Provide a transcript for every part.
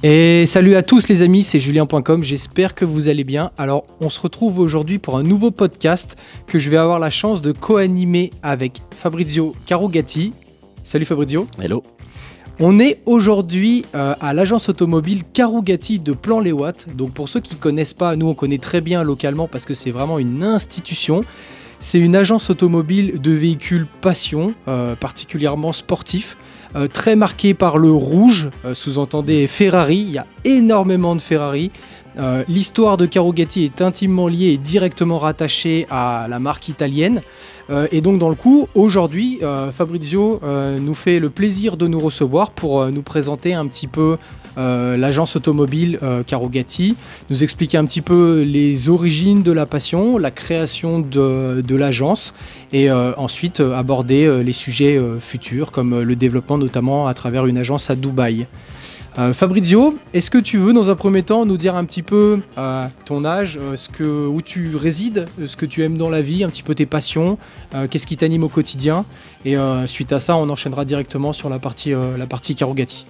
Et salut à tous les amis, c'est Julien.com, j'espère que vous allez bien. Alors on se retrouve aujourd'hui pour un nouveau podcast que je vais avoir la chance de co-animer avec Fabrizio Carugati. Salut Fabrizio. Hello. On est aujourd'hui à l'agence automobile Carugati de Plan-les-Ouates. Donc pour ceux qui ne connaissent pas, nous on connaît très bien localement parce que c'est vraiment une institution. C'est une agence automobile de véhicules passion, particulièrement sportifs. Très marqué par le rouge, sous-entendez Ferrari, il y a énormément de Ferrari. L'histoire de Carugati est intimement liée et directement rattachée à la marque italienne. Et donc dans le coup, aujourd'hui, Fabrizio nous fait le plaisir de nous recevoir pour nous présenter un petit peu l'agence automobile Carugati, nous expliquer un petit peu les origines de la passion, la création de l'agence et ensuite aborder les sujets futurs comme le développement notamment à travers une agence à Dubaï. Fabrizio, est-ce que tu veux dans un premier temps nous dire un petit peu ton âge, où tu résides, ce que tu aimes dans la vie, un petit peu tes passions, qu'est-ce qui t'anime au quotidien et suite à ça on enchaînera directement sur la partie Carugati.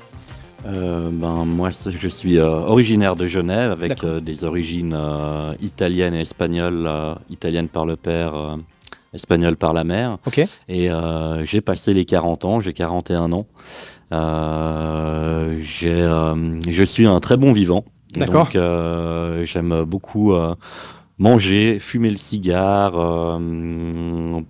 Moi je suis originaire de Genève avec des origines italiennes et espagnoles, italienne par le père, espagnole par la mère. Okay. Et j'ai passé les 40 ans, j'ai 41 ans. Je suis un très bon vivant. D'accord. Donc j'aime beaucoup manger, fumer le cigare,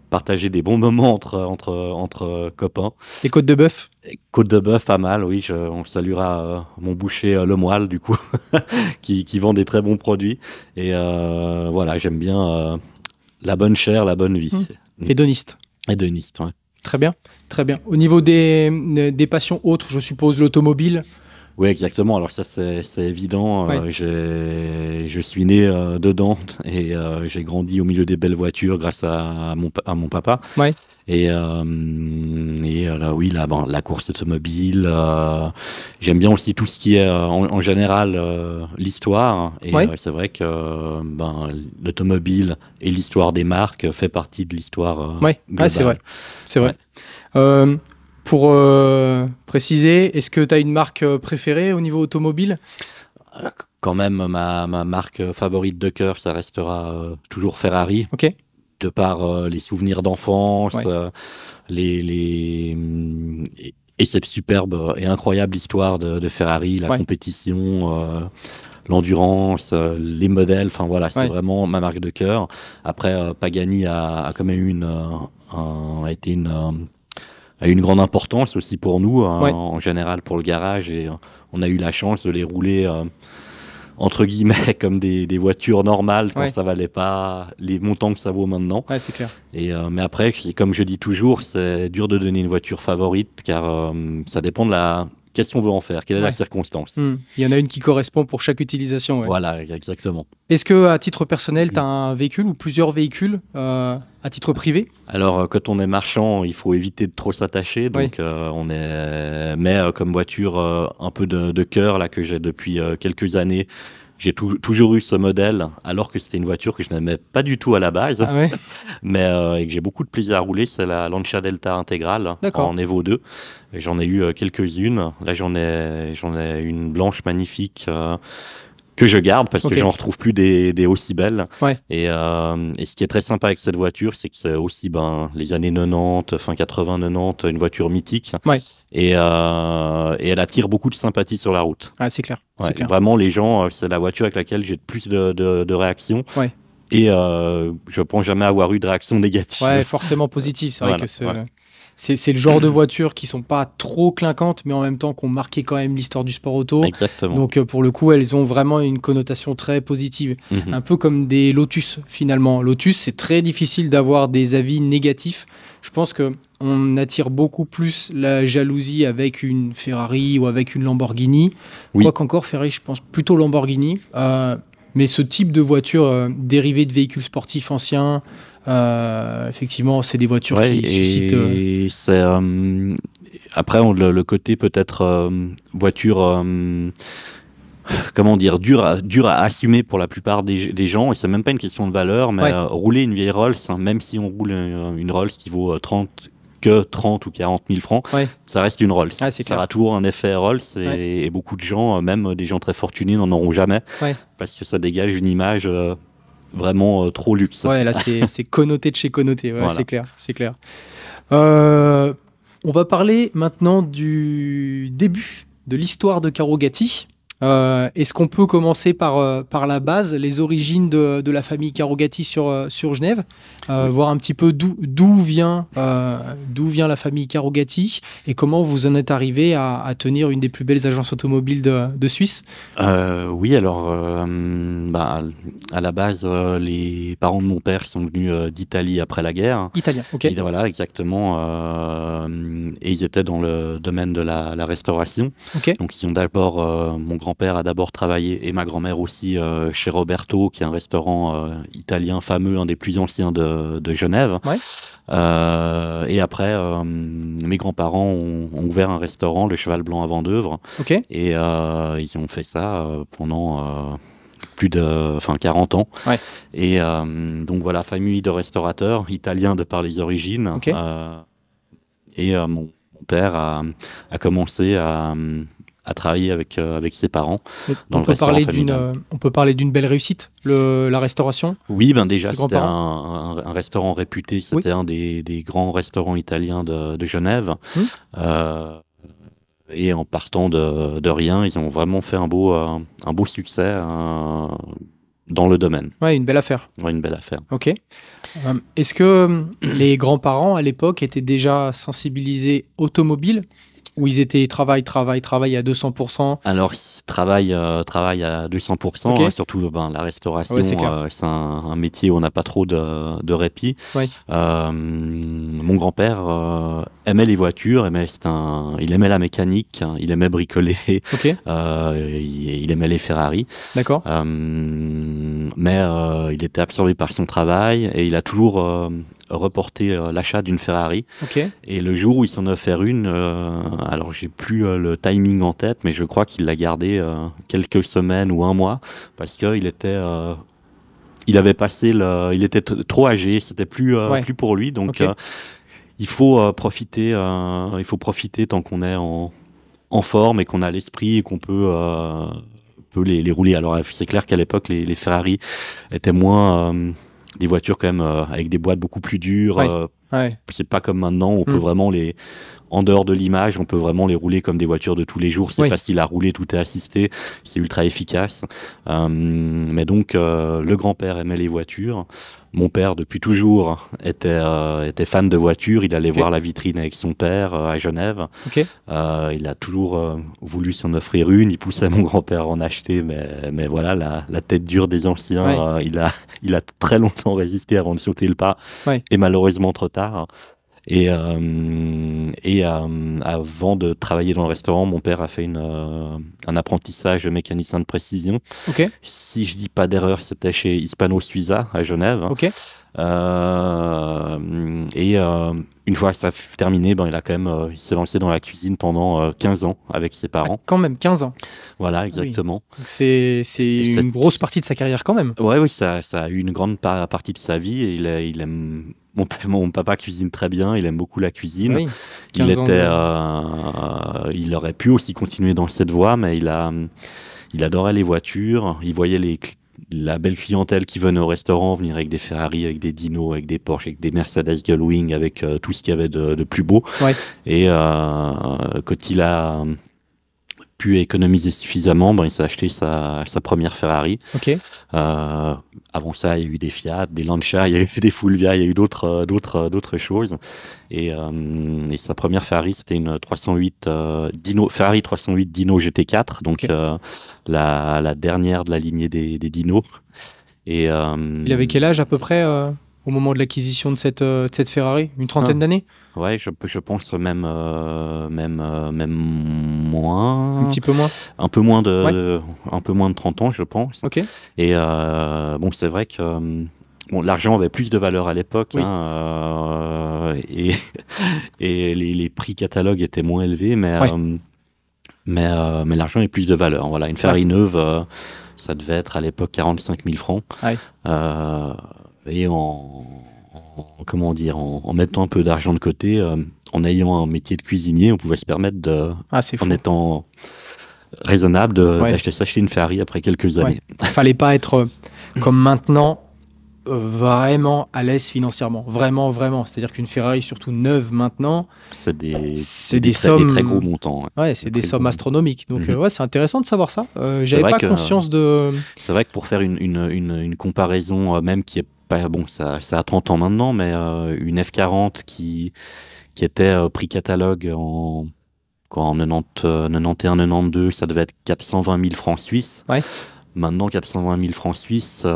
partager des bons moments entre copains. Les côtes de bœuf. Côte de bœuf, pas mal, oui. On saluera mon boucher Le Moelle, du coup, qui vend des très bons produits. Et voilà, j'aime bien la bonne chair, la bonne vie. Hédoniste. Hédoniste, ouais. Très bien, très bien. Au niveau des passions autres, je suppose l'automobile. Oui, exactement. Alors ça, c'est évident. Ouais. Je suis né dedans et j'ai grandi au milieu des belles voitures grâce à mon papa. Ouais. Et là, oui, la course automobile. J'aime bien aussi tout ce qui est en général l'histoire. Et ouais. C'est vrai que l'automobile et l'histoire des marques fait partie de l'histoire. Ouais, c'est vrai. C'est vrai. Ouais. Pour préciser, est-ce que tu as une marque préférée au niveau automobile ? Quand même, ma marque favorite de cœur, ça restera toujours Ferrari. Ok. De par les souvenirs d'enfance, et cette superbe et incroyable histoire de Ferrari, la compétition, l'endurance, les modèles, enfin voilà, c'est vraiment ma marque de cœur. Après, Pagani a quand même été une grande importance aussi pour nous, en général pour le garage, et on a eu la chance de les rouler entre guillemets comme des voitures normales quand ça valait pas les montants que ça vaut maintenant. Ouais, c'est clair. Et mais après, comme je dis toujours, c'est dur de donner une voiture favorite car ça dépend de la qu'est-ce qu'on veut en faire, quelle est la circonstance. Il y en a une qui correspond pour chaque utilisation. Ouais. Voilà, exactement. Est-ce que à titre personnel, tu as un véhicule ou plusieurs véhicules à titre privé ? Alors, quand on est marchand, il faut éviter de trop s'attacher. Donc, mais comme voiture un peu de cœur là que j'ai depuis quelques années. J'ai toujours eu ce modèle, alors que c'était une voiture que je n'aimais pas du tout à la base, mais et que j'ai beaucoup de plaisir à rouler. C'est la Lancia Delta intégrale en Evo 2. J'en ai eu quelques-unes. Là, j'en ai une blanche magnifique que je garde parce que j'en retrouve plus des aussi belles. Ouais. Et ce qui est très sympa avec cette voiture, c'est que c'est aussi les années 90, fin 80-90, une voiture mythique. Ouais. Et elle attire beaucoup de sympathie sur la route. Ah, c'est clair. Ouais, c'est clair. Vraiment, les gens, c'est la voiture avec laquelle j'ai le plus de réactions. Ouais. Et je pense jamais avoir eu de réaction négative. Ouais, forcément positive. C'est vrai que c'est le genre de voitures qui sont pas trop clinquantes, mais en même temps qui ont marqué quand même l'histoire du sport auto. Exactement. Donc pour le coup, elles ont vraiment une connotation très positive. Un peu comme des Lotus finalement. Lotus, c'est très difficile d'avoir des avis négatifs. Je pense qu'on attire beaucoup plus la jalousie avec une Ferrari ou avec une Lamborghini. Quoi qu'encore, Ferrari, je pense plutôt Lamborghini. Mais ce type de voiture dérivée de véhicules sportifs anciens, effectivement, c'est des voitures qui suscitent... c'est, après, le côté peut-être voiture... comment dire, dur à assumer pour la plupart des gens, et c'est même pas une question de valeur, mais rouler une vieille Rolls, même si on roule une Rolls qui vaut 30 que 30 ou 40 000 francs, ça reste une Rolls. Ah, ça aura toujours un effet Rolls et beaucoup de gens, même des gens très fortunés, n'en auront jamais parce que ça dégage une image vraiment trop luxe. Ouais, là c'est connoté de chez connoté, voilà. C'est clair, c'est clair. On va parler maintenant du début de l'histoire de Carrogati. Est-ce qu'on peut commencer par la base, les origines de la famille Carrogati sur Genève, voir un petit peu d'où vient la famille Carrogati et comment vous en êtes arrivé à tenir une des plus belles agences automobiles de Suisse? Oui, alors à la base, les parents de mon père sont venus d'Italie après la guerre. Italien, ok. Et voilà, exactement. Et ils étaient dans le domaine de la restauration. Okay. Donc ils ont d'abord, mon grand-père a d'abord travaillé, et ma grand-mère aussi, chez Roberto, qui est un restaurant italien fameux, un des plus anciens de Genève. Ouais. Et après, mes grands-parents ont ouvert un restaurant, le Cheval Blanc à Vendeuvre. Okay. Et ils ont fait ça pendant plus de 40 ans. Ouais. Et donc voilà, famille de restaurateurs, italiens de par les origines. Okay. Et mon père a commencé à travailler avec ses parents. On peut parler d'une belle réussite, la restauration? Oui, déjà, c'était un restaurant réputé. C'était un des grands restaurants italiens de Genève. Et en partant de rien, ils ont vraiment fait un beau succès dans le domaine. Ouais, une belle affaire. Ouais, une belle affaire. Ok. Est-ce que les grands-parents, à l'époque, étaient déjà sensibilisés automobiles? Où ils étaient travaillent à 200%. Alors, ils travaillent à 200%, okay. Surtout la restauration, c'est un métier où on n'a pas trop de répit. Ouais. Mon grand-père aimait les voitures, il aimait la mécanique, il aimait bricoler, okay. il aimait les Ferrari. D'accord. Mais il était absorbé par son travail et il a toujours reporté l'achat d'une Ferrari. Okay. Et le jour où il s'en a offert une, alors j'ai plus le timing en tête, mais je crois qu'il l'a gardé quelques semaines ou un mois parce qu'il était il avait passé il était trop âgé, c'était plus pour lui, donc okay. Il faut profiter tant qu'on est en forme et qu'on a l'esprit et qu'on peut les rouler. Alors c'est clair qu'à l'époque les Ferrari étaient moins des voitures quand même avec des boîtes beaucoup plus dures. C'est pas comme maintenant où on peut vraiment en dehors de l'image, on peut vraiment les rouler comme des voitures de tous les jours. C'est facile à rouler, tout est assisté, c'est ultra efficace. Mais donc le grand-père aimait les voitures. Mon père, depuis toujours, était fan de voitures. Il allait voir la vitrine avec son père à Genève. Okay. Il a toujours voulu s'en offrir une. Il poussait mon grand-père à en acheter, mais voilà, la tête dure des anciens, il a très longtemps résisté avant de sauter le pas, et malheureusement trop tard. Et avant de travailler dans le restaurant, mon père a fait un apprentissage de mécanicien de précision. Okay. Si je dis pas d'erreur, c'était chez Hispano-Suiza à Genève. Okay. Une fois que ça fut terminé, il s'est lancé dans la cuisine pendant 15 ans avec ses parents. Quand même, 15 ans. Voilà, exactement. Oui. C'est une grosse partie de sa carrière quand même. Oui, ça a eu une grande partie de sa vie. Et il aime... Mon papa cuisine très bien, il aime beaucoup la cuisine. Oui, il aurait pu aussi continuer dans cette voie, mais il adorait les voitures. Il voyait la belle clientèle qui venait au restaurant, venir avec des Ferrari, avec des Dino, avec des Porsche, avec des Mercedes Gullwing, avec tout ce qu'il y avait de plus beau. Ouais. Et quand il a pu économiser suffisamment, il s'est acheté sa première Ferrari. Okay. Avant ça, il y a eu des Fiat, des Lancia, il y a eu des Fulvia, il y a eu d'autres choses. Et sa première Ferrari, c'était une 308 Ferrari 308 Dino GT4, donc la dernière de la lignée des Dino. Et, il avait quel âge à peu près au moment de l'acquisition de cette Ferrari? Une trentaine d'années? Ouais, je pense même moins. Un petit peu moins. Un peu moins de 30 ans, je pense. Okay. Et c'est vrai que l'argent avait plus de valeur à l'époque, oui. Et les prix catalogues étaient moins élevés, mais l'argent avait plus de valeur. Voilà, une Ferrari neuve, ça devait être à l'époque 45 000 francs. Ouais. Et en comment dire, en mettant un peu d'argent de côté, en ayant un métier de cuisinier, on pouvait se permettre en étant raisonnable d'acheter une Ferrari après quelques années. Fallait pas être comme maintenant vraiment à l'aise financièrement, vraiment. C'est-à-dire qu'une Ferrari, surtout neuve maintenant, c'est des sommes, des très gros montants. Ouais, c'est des sommes astronomiques. Donc c'est intéressant de savoir ça. J'avais pas conscience de. C'est vrai que pour faire une comparaison, même qui est pas bon, ça a 30 ans maintenant, mais une F40 qui était prix catalogue en 91-92, ça devait être 420 000 francs suisses. Ouais. Maintenant, 420 000 francs suisses.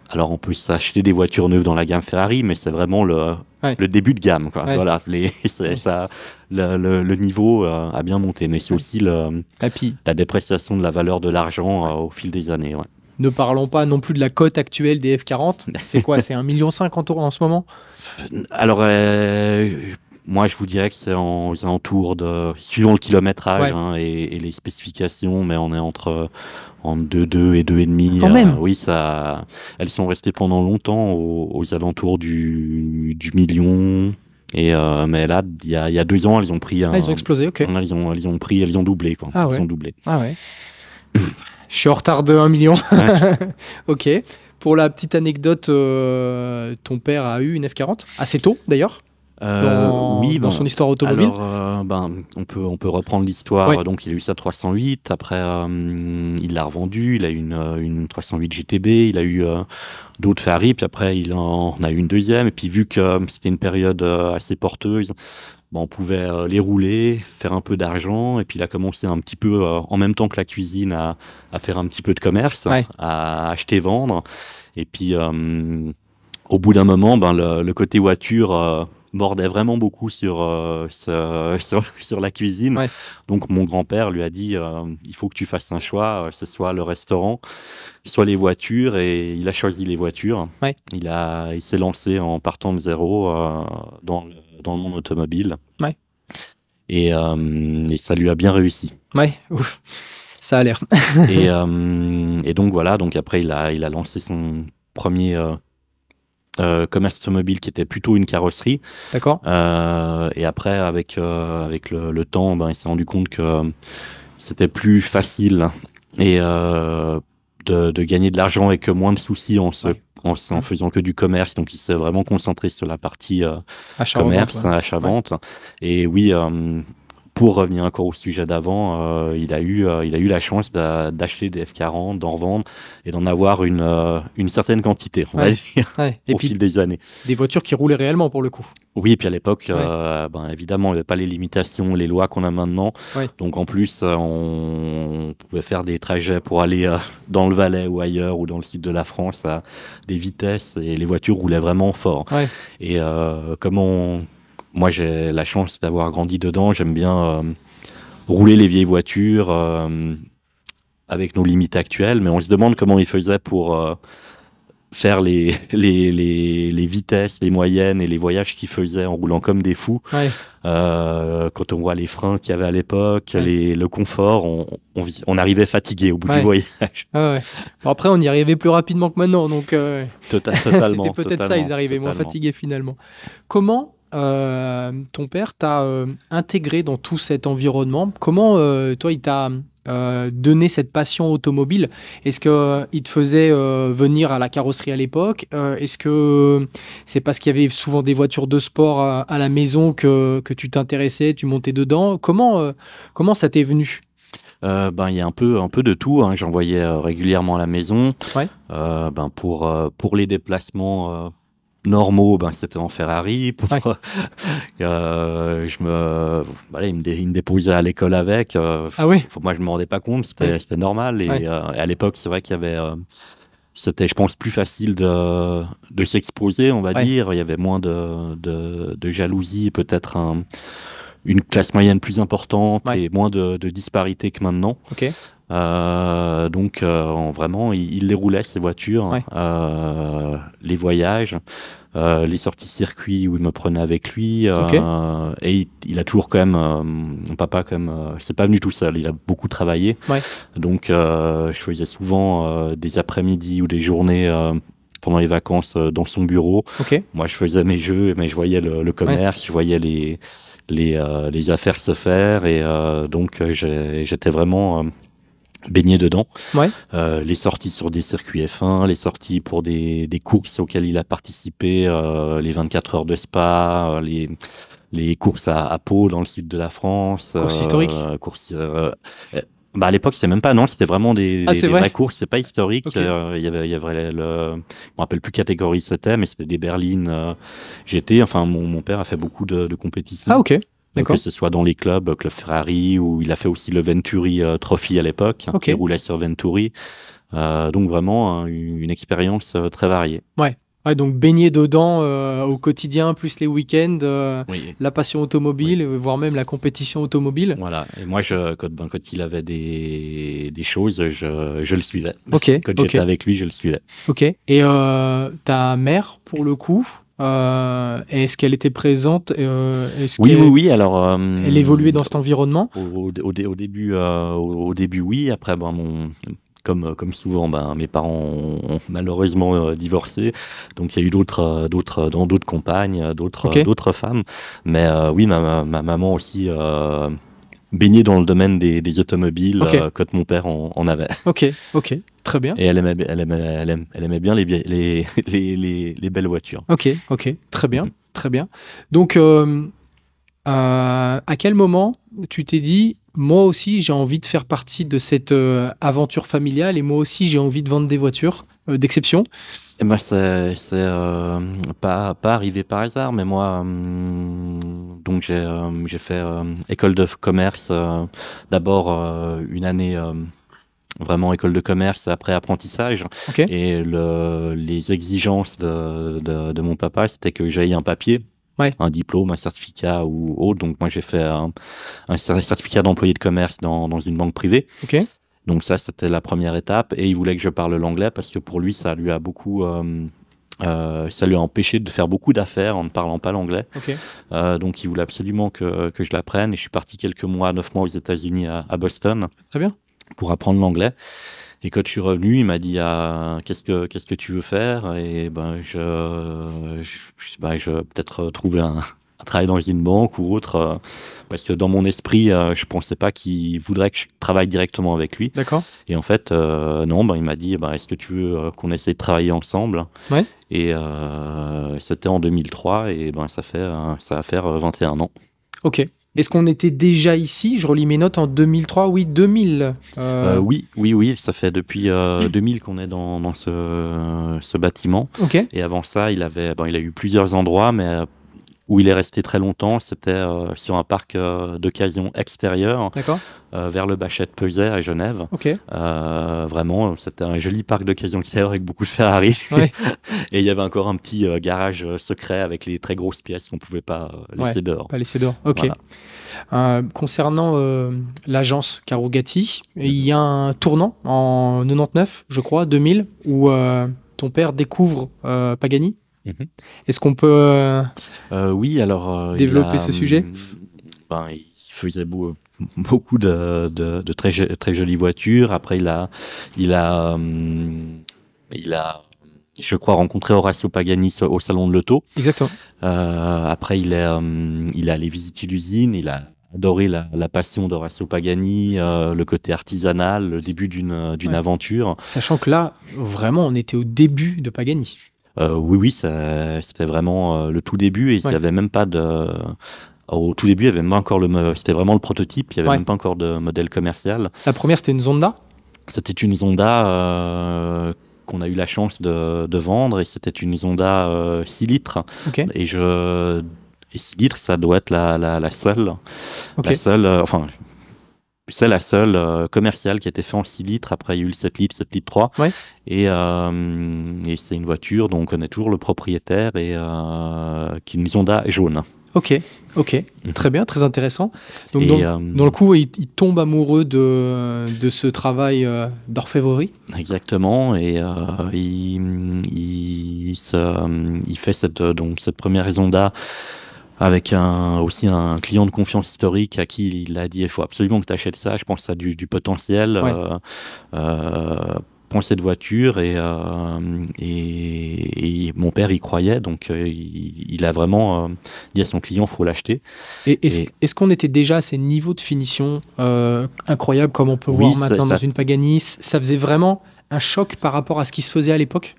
Alors, on peut s'acheter des voitures neuves dans la gamme Ferrari, mais c'est vraiment le début de gamme, quoi. Ouais. Voilà, le niveau a bien monté, mais c'est aussi la dépréciation de la valeur de l'argent au fil des années. Ouais. Ne parlons pas non plus de la cote actuelle des F40. C'est quoi? C'est 1,5 million en ce moment? Alors, moi, je vous dirais que c'est aux alentours suivant le kilométrage et les spécifications, mais on est entre 2 et 2,5. Quand même. Oui, elles sont restées pendant longtemps aux alentours du million. Mais là, il y a 2 ans, elles ont pris ils ont explosé, ok. Elles ont doublé, quoi. Ah ouais. Elles ont doublé. Ah ouais. Je suis en retard de 1 million. Ouais. Ok. Pour la petite anecdote, ton père a eu une F40 assez tôt, d'ailleurs. Dans son histoire automobile. Alors, on peut reprendre l'histoire. Ouais. Donc, il a eu sa 308. Après, il l'a revendue. Il a eu une 308 GTB. Il a eu d'autres Ferrari. Puis après, il en a eu une deuxième. Et puis, vu que c'était une période assez porteuse, on pouvait les rouler, faire un peu d'argent. Et puis, il a commencé un petit peu, en même temps que la cuisine, à faire un petit peu de commerce, à acheter, vendre. Et puis, au bout d'un moment, le côté voiture mordait vraiment beaucoup sur la cuisine. Ouais. Donc, mon grand-père lui a dit il faut que tu fasses un choix, ce soit le restaurant, soit les voitures. Et il a choisi les voitures. Ouais. Il s'est lancé en partant de zéro dans le monde automobile. Ouais. Et ça lui a bien réussi. Ouais, ouf. Ça a l'air. et donc, voilà. Donc, après, il a lancé son premier commerce automobile qui était plutôt une carrosserie. D'accord. Et après, avec le temps, il s'est rendu compte que c'était plus facile et de gagner de l'argent avec moins de soucis en faisant que du commerce. Donc, il s'est vraiment concentré sur la partie commerce, achat-vente. Ouais. Et oui, pour revenir encore au sujet d'avant, il a eu la chance d'acheter des F40, d'en revendre et d'en avoir une certaine quantité, on va dire, au fil des années. Des voitures qui roulaient réellement pour le coup. Oui, et puis à l'époque, évidemment, il n'y avait pas les limitations, les lois qu'on a maintenant. Ouais. Donc en plus, on pouvait faire des trajets pour aller dans le Valais ou ailleurs, ou dans le sud de la France, à des vitesses, et les voitures roulaient vraiment fort. Ouais. Et moi, j'ai la chance d'avoir grandi dedans. J'aime bien rouler les vieilles voitures avec nos limites actuelles. Mais on se demande comment ils faisaient pour faire les vitesses, les moyennes et les voyages qu'ils faisaient en roulant comme des fous. Ouais. Quand on voit les freins qu'il y avait à l'époque, le confort, on arrivait fatigué au bout du voyage. Ouais. Bon, après, on y arrivait plus rapidement que maintenant. Donc, totalement. C'était peut-être ça, ils arrivaient moins fatigués finalement. Comment ton père t'a intégré dans tout cet environnement? Comment, toi, il t'a donné cette passion automobile? Est-ce qu'il te faisait venir à la carrosserie à l'époque? Est-ce que c'est parce qu'il y avait souvent des voitures de sport à la maison que tu t'intéressais, tu montais dedans? Comment ça t'est venu? Il y a un peu de tout, hein. J'en voyais régulièrement à la maison. Ouais. Pour les déplacements normaux, c'était en Ferrari. Il me déposait à l'école avec. Moi, je ne me rendais pas compte, c'était normal. Et à l'époque, c'est vrai qu'il y avait... c'était, je pense, plus facile de s'exposer, on va dire. Il y avait moins de jalousie, peut-être une classe moyenne plus importante et moins de disparité que maintenant. Okay. Donc, vraiment, il les roulait, ces voitures, les voyages, les sorties circuits où il me prenait avec lui. Et il a toujours quand même, mon papa, quand même, c'est pas venu tout seul, il a beaucoup travaillé. Ouais. Donc, je faisais souvent des après-midi ou des journées pendant les vacances dans son bureau. Ok. Moi, je faisais mes jeux, mais je voyais le commerce, je voyais les affaires se faire, et donc j'étais vraiment baigné dedans. Ouais. Les sorties sur des circuits F1, les sorties pour des courses auxquelles il a participé, les 24 heures de Spa, les courses à Pau dans le sud de la France. Courses historiques. À l'époque, c'était même pas, non, c'était vraiment des vraies courses, c'était pas historique. Okay. Il y avait je me rappelle plus quelle catégorie c'était, mais c'était des berlines GT. Enfin, mon père a fait beaucoup de compétitions. Ah, ok. Que ce soit dans les club Ferrari, ou il a fait aussi le Venturi Trophy à l'époque, qui roulait sur Venturi. Donc vraiment une expérience très variée. Ouais. Ouais, donc baigner dedans au quotidien, plus les week-ends, la passion automobile, voire même la compétition automobile. Voilà, et moi, quand il avait des choses, je le suivais. Ok. Quand j'étais avec lui, je le suivais. Ok. Et ta mère, pour le coup, est-ce qu'elle était présente Oui. Alors, elle évoluait dans cet environnement? Au début, oui. Après, comme souvent, mes parents ont malheureusement divorcé, donc il y a eu d'autres compagnes, d'autres femmes. Mais oui, ma maman aussi baignée dans le domaine des automobiles, quand mon père en avait. Ok, très bien. Et elle aimait bien les belles voitures. Ok, très bien, très bien. Donc, à quel moment tu t'es dit, moi aussi j'ai envie de faire partie de cette aventure familiale, et moi aussi j'ai envie de vendre des voitures d'exception? C'est pas arrivé par hasard, mais moi, donc j'ai fait école de commerce, d'abord une année vraiment école de commerce, après apprentissage. Et les exigences de mon papa, c'était que j'aille un papier. Un diplôme, un certificat ou autre. Donc moi j'ai fait un certificat d'employé de commerce dans une banque privée. Donc ça, c'était la première étape, et il voulait que je parle l'anglais parce que pour lui, ça lui a empêché de faire beaucoup d'affaires en ne parlant pas l'anglais. Donc il voulait absolument que je l'apprenne, et je suis parti 9 mois aux États-Unis, à Boston. Très bien. Pour apprendre l'anglais. Et quand je suis revenu, il m'a dit qu'est-ce que tu veux faire? Et je peut-être trouver un travail dans une banque ou autre, parce que dans mon esprit, je pensais pas qu'il voudrait que je travaille directement avec lui. D'accord. Et en fait, non, il m'a dit est-ce que tu veux qu'on essaie de travailler ensemble? Et c'était en 2003, et ça va faire 21 ans. Ok. Est-ce qu'on était déjà ici? Je relis mes notes en 2003. Oui, 2000. Oui, ça fait depuis 2000 qu'on est dans ce bâtiment. Et avant ça, il a eu plusieurs endroits, mais où il est resté très longtemps, c'était sur un parc d'occasion extérieur, vers le Bachette-Peuzet à Genève. Vraiment, c'était un joli parc d'occasion extérieur avec beaucoup de Ferrari. Et il y avait encore un petit garage secret avec les très grosses pièces qu'on ne pouvait pas laisser dehors. Pas laisser dehors, ok. Voilà. Concernant l'agence Carugati, il y a un tournant en 99, je crois, 2000, où ton père découvre Pagani. Est-ce qu'on peut développer ce sujet? Il faisait beaucoup de très, très jolies voitures. Après, il a je crois, rencontré Horacio Pagani au salon de l'auto. Exactement. Après, il est allé visiter l'usine. Il a adoré la passion d'Horacio Pagani, le côté artisanal, le début d'une aventure. Sachant que là, vraiment, on était au début de Pagani. Oui, c'était vraiment le tout début, et il n'y avait même pas de... Au tout début, il y avait même pas encore c'était vraiment le prototype, il n'y avait même pas encore de modèle commercial. La première, c'était une Zonda? C'était une Zonda qu'on a eu la chance de vendre, et c'était une Zonda 6 litres. Et 6 litres, ça doit être la seule. C'est la seule commerciale qui a été faite en 6 litres. Après, il y a eu le 7 litres, 7 litres 3. Et c'est une voiture dont on connaît toujours le propriétaire, et qui est une Zonda jaune. Ok. Très bien, très intéressant. Donc, dans le coup, il tombe amoureux de ce travail d'orfèvrerie. Exactement, et il fait cette première Zonda avec aussi un client de confiance historique à qui il a dit il faut absolument que tu achètes ça, je pense que ça a du potentiel. prend cette voiture et mon père y croyait, donc il a vraiment dit à son client, faut l'acheter. Est-ce qu'on était déjà à ces niveaux de finition incroyables comme on peut voir maintenant dans une Pagani? Ça faisait vraiment un choc par rapport à ce qui se faisait à l'époque?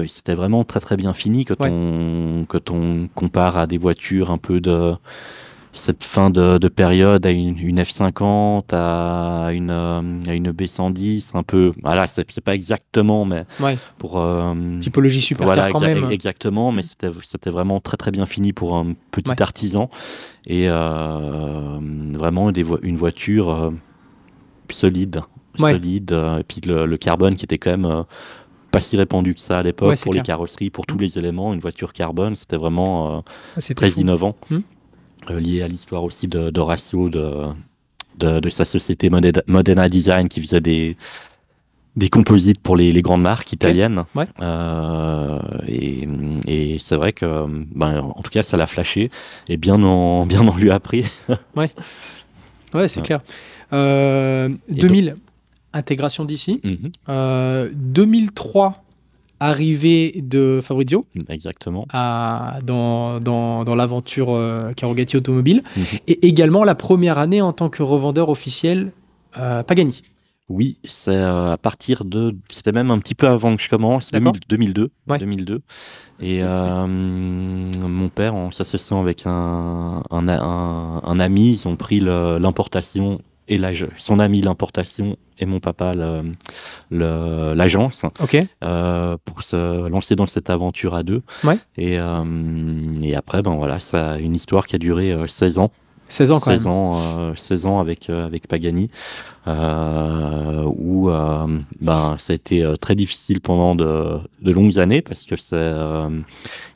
C'était vraiment très très bien fini quand on compare à des voitures un peu de cette fin de période, à une F50, à une B110, un peu. Voilà, c'est pas exactement, mais pour typologie supercar quand même. Exactement, mais c'était vraiment très très bien fini pour un petit artisan et vraiment une voiture solide, et puis le carbone qui était quand même pas si répandu que ça à l'époque pour les carrosseries, pour tous les éléments. Une voiture carbone, c'était vraiment très innovant. Lié à l'histoire aussi d'Horacio, de sa société Modena Design, qui faisait des composites pour les grandes marques italiennes. Et c'est vrai que, en tout cas, ça l'a flashé et bien en lui a pris. C'est clair. 2000, intégration d'ici. 2003, arrivée de Fabrizio. Exactement. Dans l'aventure Carrogati Automobile. Et également la première année en tant que revendeur officiel Pagani. Oui, c'est à partir de... C'était même un petit peu avant que je commence, 2002. 2002. Et mon père, en s'associant avec un ami, ils ont pris l'importation et son ami l'importation et mon papa l'agence pour se lancer dans cette aventure à deux. Et après, ça une histoire qui a duré 16 ans. 16 ans quand même. 16 ans avec Pagani, où ça a été très difficile pendant de longues années parce que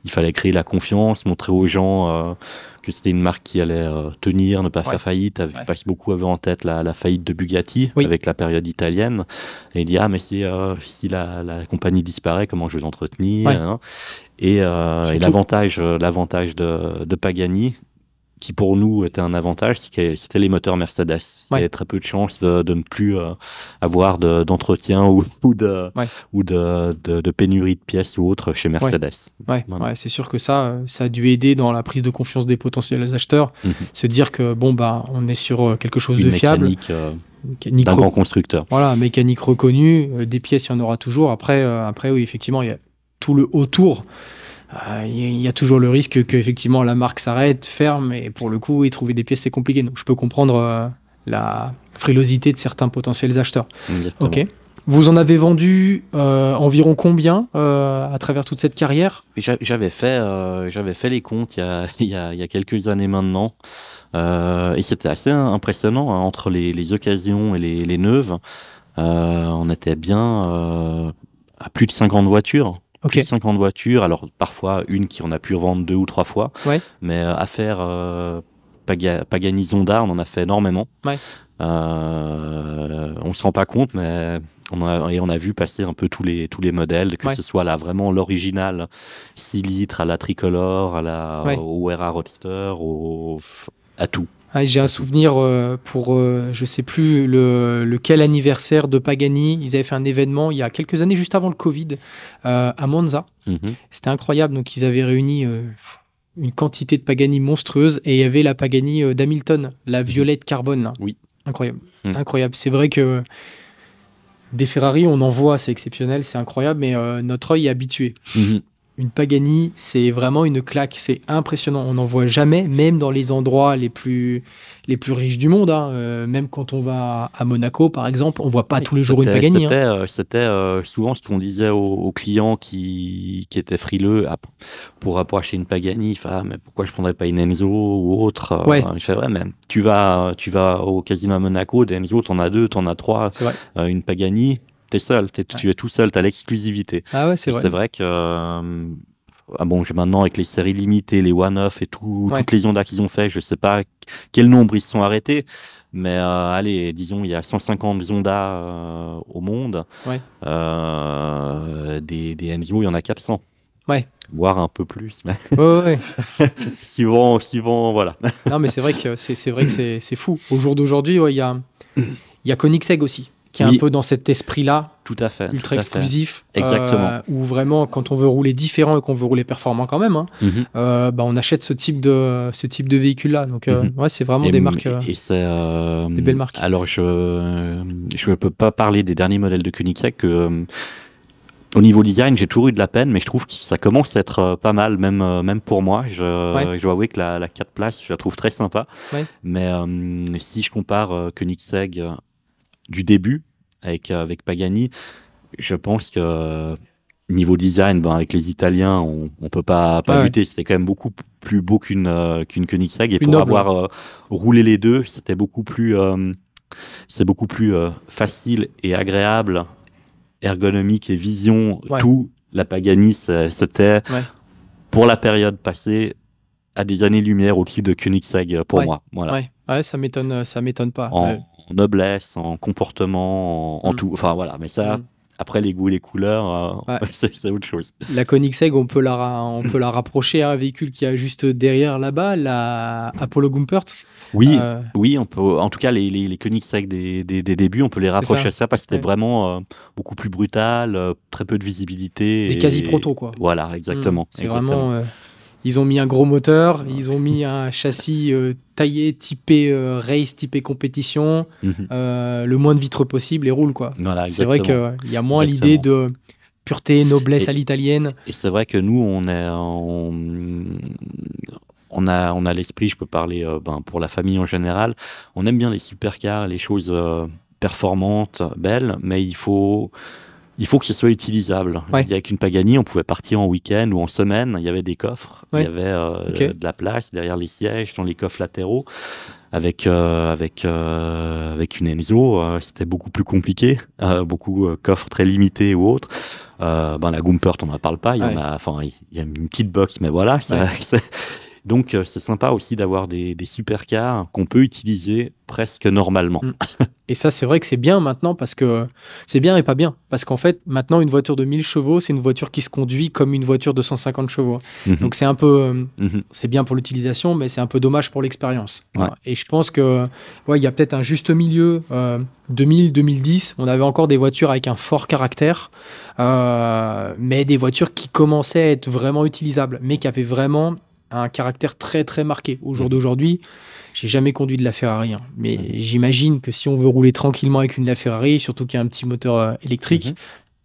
il fallait créer la confiance, montrer aux gens que c'était une marque qui allait tenir, ne pas faire faillite. Beaucoup avaient en tête la faillite de Bugatti avec la période italienne. Et il dit, mais si la compagnie disparaît, comment je vais l'entretenir Et l'avantage de Pagani, qui pour nous était un avantage, c'est que c'était les moteurs Mercedes. Il y avait très peu de chances de ne plus avoir d'entretien ou de pénurie de pièces ou autre chez Mercedes. C'est sûr que ça a dû aider dans la prise de confiance des potentiels acheteurs, se dire que on est sur quelque chose de fiable. Mécanique d'un grand constructeur. Voilà, mécanique reconnue, des pièces, il y en aura toujours. Après oui, effectivement, il y a tout le autour. Il y a toujours le risque qu'effectivement la marque s'arrête, ferme, et pour le coup, trouver des pièces, c'est compliqué. Donc je peux comprendre la frilosité de certains potentiels acheteurs. Exactement. Ok. Vous en avez vendu environ combien à travers toute cette carrière? J'avais fait les comptes il y a quelques années maintenant, et c'était assez impressionnant entre les occasions et les neuves. On était bien à plus de 50 voitures. Plus de 50 voitures, alors parfois une qui en a pu revendre 2 ou 3 fois, mais à faire Pagani Zonda, on en a fait énormément. On ne se rend pas compte, mais on a vu passer un peu tous les modèles, que ce soit vraiment l'original 6 litres, à la tricolore, au RA Roadster, à tout. J'ai un souvenir pour, je sais plus lequel anniversaire de Pagani. Ils avaient fait un événement il y a quelques années, juste avant le Covid, à Monza. C'était incroyable. Donc, ils avaient réuni une quantité de Pagani monstrueuse et il y avait la Pagani d'Hamilton, la violette carbone. Là. Oui. Incroyable. Incroyable. C'est vrai que des Ferrari, on en voit, c'est exceptionnel, c'est incroyable, mais notre œil est habitué. Une Pagani, c'est vraiment une claque, c'est impressionnant. On n'en voit jamais, même dans les endroits les plus riches du monde. Même quand on va à Monaco, par exemple, on ne voit pas tous les jours une Pagani. C'était souvent ce qu'on disait aux clients qui étaient frileux pour acheter une Pagani. Mais pourquoi je ne prendrais pas une Enzo ou autre? Je fais, mais tu vas au casino à Monaco, des Enzo, tu en as 2, tu en as 3. Une Pagani, t'es seul, tu es tout seul, t'as l'exclusivité. C'est vrai. C'est vrai que maintenant avec les séries limitées, les one-off et toutes les Honda qu'ils ont fait, je sais pas quel nombre ils se sont arrêtés, mais allez, disons il y a 150 Honda au monde, des Enzo il y en a 400. Voire un peu plus. Suivant, voilà. Non, mais c'est vrai que c'est fou. Au jour d'aujourd'hui, il y a Koenigsegg aussi, qui est un peu dans cet esprit-là. Tout à fait. Ultra exclusif. Exactement. Où vraiment, quand on veut rouler différent et qu'on veut rouler performant quand même, on achète ce type de véhicule-là. Donc, ouais, c'est vraiment des marques. Et c'est des belles marques. Alors, je ne peux pas parler des derniers modèles de Koenigsegg. Au niveau design, j'ai toujours eu de la peine, mais je trouve que ça commence à être pas mal, même pour moi. Je dois avouer que la 4 places, je la trouve très sympa. Ouais. Mais si je compare Koenigsegg du début avec Pagani, je pense que niveau design, avec les Italiens, on peut pas lutter. C'était quand même beaucoup plus beau qu'une Koenigsegg. Et pour avoir roulé les deux, c'est beaucoup plus facile et agréable, ergonomique et vision. Tout, la Pagani, c'était pour la période passée à des années-lumière au-dessus de Koenigsegg pour moi. Voilà. Ouais, ça m'étonne pas. En noblesse, en comportement, en tout. Enfin voilà, mais ça, après les goûts et les couleurs, c'est autre chose. La Koenigsegg, on peut la rapprocher à un véhicule qui a juste derrière là-bas, la Apollo Gumpert. Oui, on peut. En tout cas, les Koenigsegg des débuts, on peut les rapprocher à ça parce que c'était vraiment beaucoup plus brutal, très peu de visibilité. Des quasi-proto, quoi. Voilà, exactement. C'est vraiment. Ils ont mis un gros moteur, ils ont mis un châssis taillé, typé race, typé compétition, le moins de vitres possible et roule, quoi. Voilà, c'est vrai qu'il y a moins l'idée de pureté, noblesse à l'italienne. Et c'est vrai que nous, on a l'esprit, je peux parler pour la famille en général, on aime bien les supercars, les choses performantes, belles, mais il faut que ce soit utilisable. Avec une Pagani, on pouvait partir en week-end ou en semaine, il y avait des coffres, il y avait de la place derrière les sièges, dans les coffres latéraux. Avec une Enzo, c'était beaucoup plus compliqué, coffres très limités ou autres. La Gumpert, on n'en parle pas, il y a une petite box, mais voilà, donc c'est sympa aussi d'avoir des supercars qu'on peut utiliser presque normalement. Et ça, c'est vrai que c'est bien maintenant, parce que c'est bien et pas bien. Parce qu'en fait, maintenant, une voiture de 1000 chevaux, c'est une voiture qui se conduit comme une voiture de 150 chevaux. Donc c'est un peu... c'est bien pour l'utilisation, mais c'est un peu dommage pour l'expérience. Et je pense que il y a peut-être un juste milieu. 2000-2010, on avait encore des voitures avec un fort caractère, mais des voitures qui commençaient à être vraiment utilisables, mais qui avaient vraiment un caractère très très marqué. Au jour d'aujourd'hui, j'ai jamais conduit de la Ferrari, mais j'imagine que si on veut rouler tranquillement avec une LaFerrari, surtout qu'il y a un petit moteur électrique,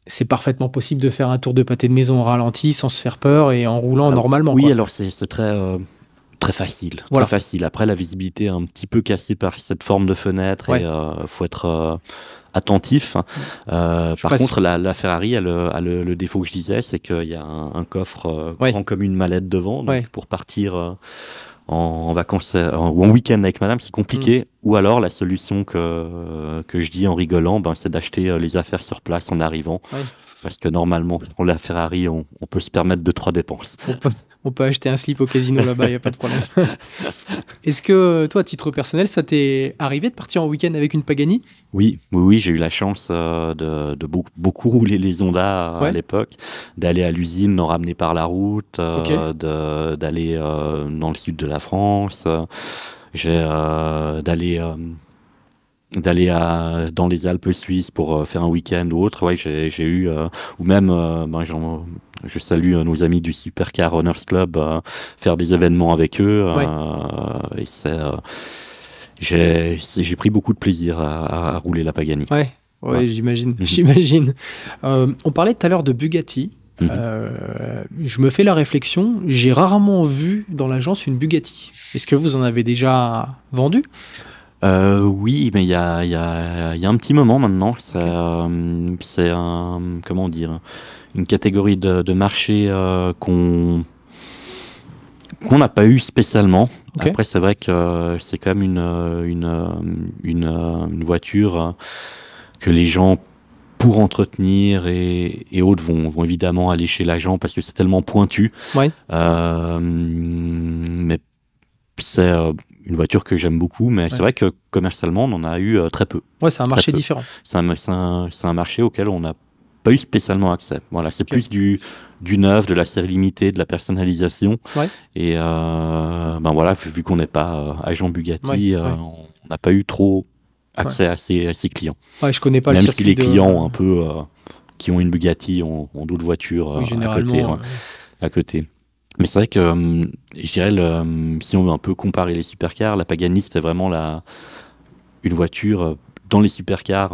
c'est parfaitement possible de faire un tour de pâté de maison en ralenti sans se faire peur et en roulant normalement. Oui, alors c'est très facile. Très facile. Après, la visibilité est un petit peu cassée par cette forme de fenêtre et faut être attentif. Par contre, la Ferrari a le défaut que je disais, c'est qu'il y a un coffre grand comme une mallette devant. Donc pour partir en vacances ou en week-end avec madame, c'est compliqué. Ou alors, la solution que je dis en rigolant, c'est d'acheter les affaires sur place en arrivant. Parce que normalement, pour la Ferrari, on peut se permettre 2-3 dépenses. On peut acheter un slip au casino là-bas, il n'y a pas de problème. Est-ce que toi, à titre personnel, ça t'est arrivé de partir en week-end avec une Pagani ? Oui, j'ai eu la chance de beaucoup rouler les Honda à l'époque, d'aller à l'usine, d'en ramener par la route, d'aller dans le sud de la France, d'aller dans les Alpes suisses pour faire un week-end ou autre. J'ai eu, ou même, je salue nos amis du Supercar Runners Club, faire des événements avec eux. Et j'ai pris beaucoup de plaisir à rouler la Pagani. J'imagine. On parlait tout à l'heure de Bugatti. Je me fais la réflexion, j'ai rarement vu dans l'agence une Bugatti. Est-ce que vous en avez déjà vendu ? Oui, mais il y a un petit moment maintenant. C'est comment dire, une catégorie de marché qu'on n'a pas eu spécialement. Après, c'est vrai que c'est quand même une voiture que les gens, pour entretenir et autres, vont évidemment aller chez l'agent parce que c'est tellement pointu. Mais c'est une voiture que j'aime beaucoup, mais c'est vrai que commercialement, on en a eu très peu. C'est un marché différent. C'est un marché auquel on n'a pas eu spécialement accès. Voilà, c'est plus du neuf, de la série limitée, de la personnalisation. Et vu qu'on n'est pas agent Bugatti, on n'a pas eu trop accès à ces clients. Je connais pas Même le circuit si les clients ont un peu qui ont une Bugatti ont d'autres voitures Oui, généralement, à côté. Mais c'est vrai que je dirais, si on veut un peu comparer les supercars, la Pagani c'était vraiment une voiture dans les supercars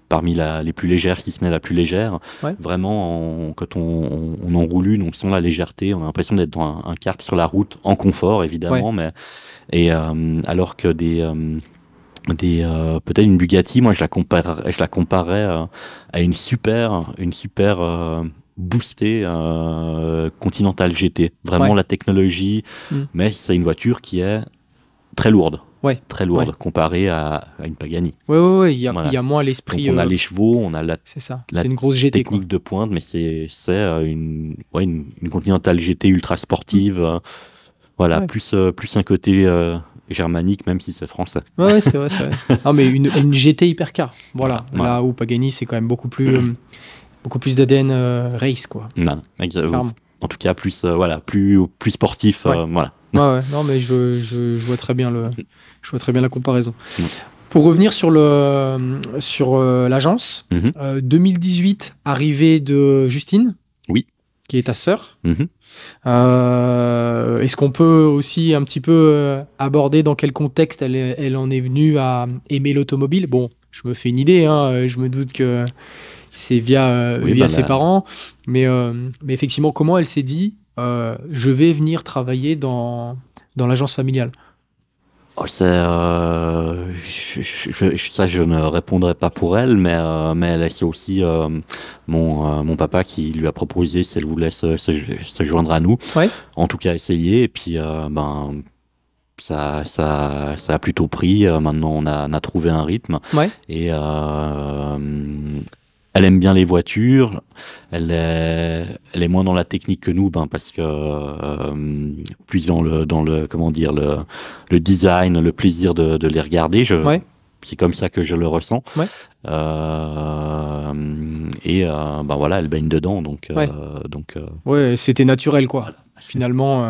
parmi les plus légères, si ce n'est la plus légère. Ouais. Vraiment, quand on en roule une, on sent la légèreté, on a l'impression d'être dans un kart sur la route, en confort évidemment, alors que peut-être une Bugatti, moi je la comparais à une super boostée Continental GT. Vraiment la technologie, mais c'est une voiture qui est très lourde. Très lourde comparée à une Pagani. Il y a moins l'esprit. Donc on a les chevaux, on a c'est une grosse GT, technique de pointe, mais c'est une Continental GT ultra sportive. Plus un côté germanique, même si c'est français. Ouais, c'est vrai. Non, mais une GT hypercar. Voilà. Là où Pagani, c'est quand même beaucoup plus d'ADN race, quoi. Non, exactement. En tout cas, plus sportif. Voilà. Non, mais je vois très bien la comparaison. Pour revenir sur l'agence, 2018, arrivée de Justine. Oui. Qui est ta sœur. Est-ce qu'on peut aussi un petit peu aborder dans quel contexte elle en est venue à aimer l'automobile? Bon, je me fais une idée, je me doute que c'est via ses parents, mais effectivement, comment elle s'est dit je vais venir travailler dans l'agence familiale? Ça, je ne répondrai pas pour elle, mais c'est aussi mon papa qui lui a proposé si elle voulait se joindre à nous. Ouais. En tout cas, essayer. Et puis, ça a plutôt pris. Maintenant, on a trouvé un rythme. Ouais. Et elle aime bien les voitures. Elle est moins dans la technique que nous, parce que plus dans le comment dire, le design, le plaisir de les regarder. C'est comme ça que je le ressens. Ouais. Elle baigne dedans, donc. Ouais, c'était naturel, quoi. Voilà. Finalement,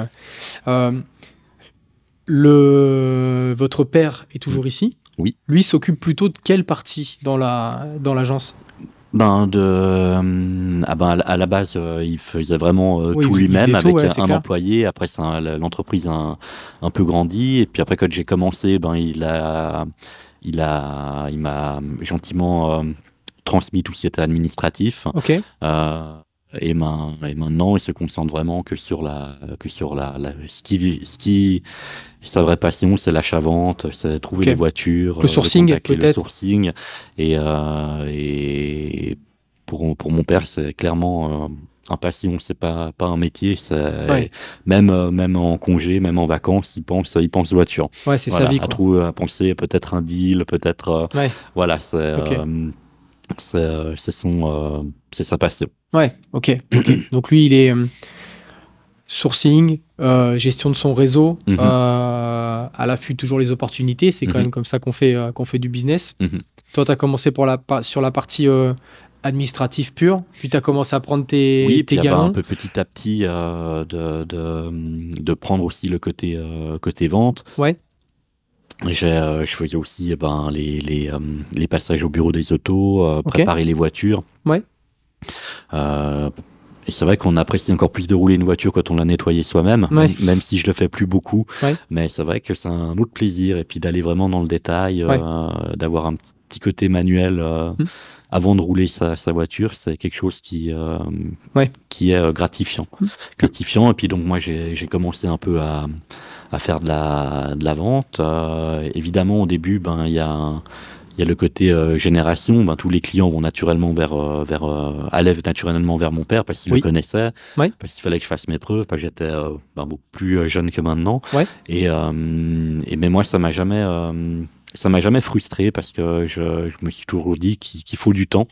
votre père est toujours ici. Oui. Lui s'occupe plutôt de quelle partie dans l'agence? À la base, il faisait vraiment tout lui-même avec un employé. Après, l'entreprise a un peu grandi. Et puis après, quand j'ai commencé, il m'a gentiment transmis tout ce qui était administratif. Okay. Et maintenant, il se concentre vraiment que sur ce qui sa vraie passion, c'est l'achat-vente, c'est trouver les voitures, le sourcing, peut-être. Le sourcing. Et pour mon père, c'est clairement un passion, c'est pas un métier. Même en congé, même en vacances, il pense voiture. Ouais, c'est sa vie, quoi. À penser peut-être un deal, peut-être. Voilà, c'est sa passion. Ouais, ok. Donc lui, il est sourcing, gestion de son réseau, à l'affût toujours les opportunités. C'est quand même comme ça qu'on fait du business. Toi, tu as commencé sur la partie administrative pure, puis tu as commencé à prendre tes galons. Un peu petit à petit de prendre aussi le côté vente. Ouais. Je faisais aussi les passages au bureau des autos, préparer les voitures. Ouais. Et c'est vrai qu'on apprécie encore plus de rouler une voiture quand on l'a nettoyée soi-même, même si je le fais plus beaucoup. Ouais. Mais c'est vrai que c'est un autre plaisir. Et puis d'aller vraiment dans le détail, d'avoir un petit côté manuel avant de rouler sa voiture, c'est quelque chose qui est gratifiant. Gratifiant. Et puis donc moi, j'ai commencé un peu à faire de la vente. Évidemment, au début, il y a le côté génération. Tous les clients vont naturellement allèvent naturellement vers mon père parce qu'il le connaissait, parce qu'il fallait que je fasse mes preuves, parce que j'étais beaucoup plus jeune que maintenant. Mais moi, ça m'a jamais frustré parce que je me suis toujours dit qu'il faut du temps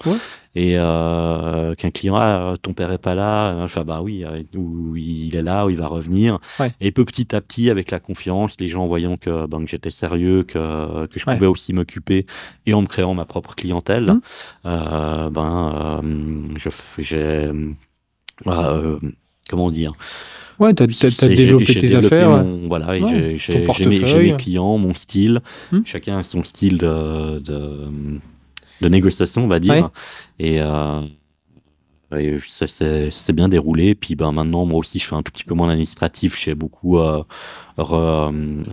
et qu'un client, ton père est pas là, oui, ou il est là, ou il va revenir. Et petit à petit, avec la confiance, les gens voyant que j'étais sérieux, que je pouvais aussi m'occuper et en me créant ma propre clientèle, comment dire. Ouais, t'as développé tes affaires. J'ai mes clients, mon style. Chacun a son style de négociation, on va dire. Ouais. Et, ça s'est bien déroulé. Puis maintenant, moi aussi, je fais un tout petit peu moins d'administratif. J'ai beaucoup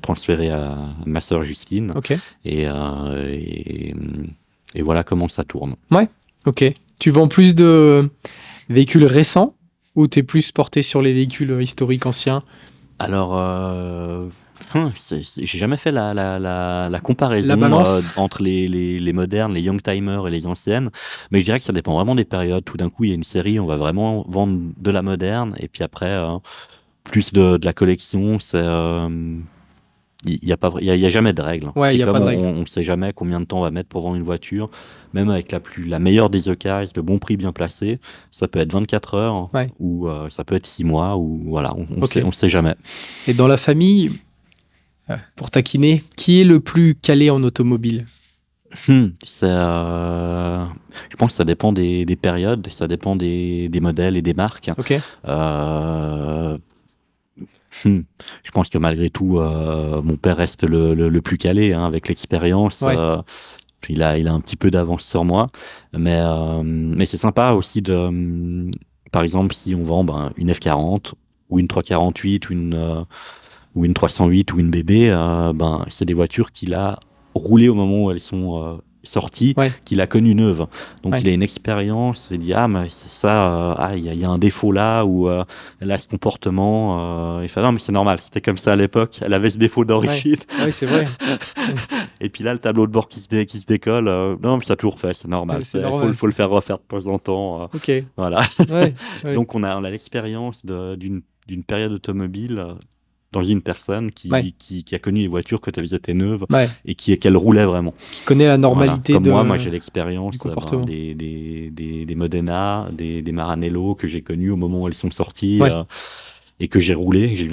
transféré à ma sœur Justine. Ok. Et voilà comment ça tourne. Ouais, ok. Tu vends plus de véhicules récents ou tu es plus porté sur les véhicules historiques anciens? Alors, j'ai jamais fait la comparaison La balance? entre les modernes, les youngtimers et les anciennes, mais je dirais que ça dépend vraiment des périodes. Tout d'un coup, il y a une série, on va vraiment vendre de la moderne, et puis après, plus de la collection. Il n'y a, il y a jamais de règles. Ouais, il C'est n'y a comme pas de règle. on ne sait jamais combien de temps on va mettre pour vendre une voiture, même avec la meilleure des occasions, le bon prix bien placé. Ça peut être 24 heures, Ouais. ou ça peut être 6 mois, ou voilà, on Ok. ne sait jamais. Et dans la famille, pour taquiner, qui est le plus calé en automobile? Je pense que ça dépend des périodes, ça dépend des modèles et des marques. Ok. Euh, Je pense que malgré tout, mon père reste le plus calé, hein, avec l'expérience. Ouais. Il a un petit peu d'avance sur moi. Mais c'est sympa aussi par exemple, si on vend une F40 ou une 348 ou une 308 ou une BB, c'est des voitures qu'il a roulées au moment où elles sont sorties, Ouais. qu'il a connues neuves. Donc Ouais. il a une expérience, il dit mais ça, il y a un défaut là, ou elle a ce comportement. Il fait non, mais c'est normal, c'était comme ça à l'époque, elle avait ce défaut d'origine. Ouais, c'est vrai. Et puis là, le tableau de bord qui se décolle, non, mais ça a toujours fait, c'est normal. Ouais, c'est normal, Faut le faire refaire de temps en temps. Ok. Voilà. Ouais. Ouais. Donc on a l'expérience d'une période automobile dans une personne Ouais. qui a connu les voitures quand elles étaient neuves Ouais. et qu'elle roulait vraiment. Qui connaît la normalité Voilà. Comme moi, j'ai du l'expérience comportement. des Modena, des Maranello que j'ai connus au moment où elles sont sorties. Ouais. Et que j'ai roulé.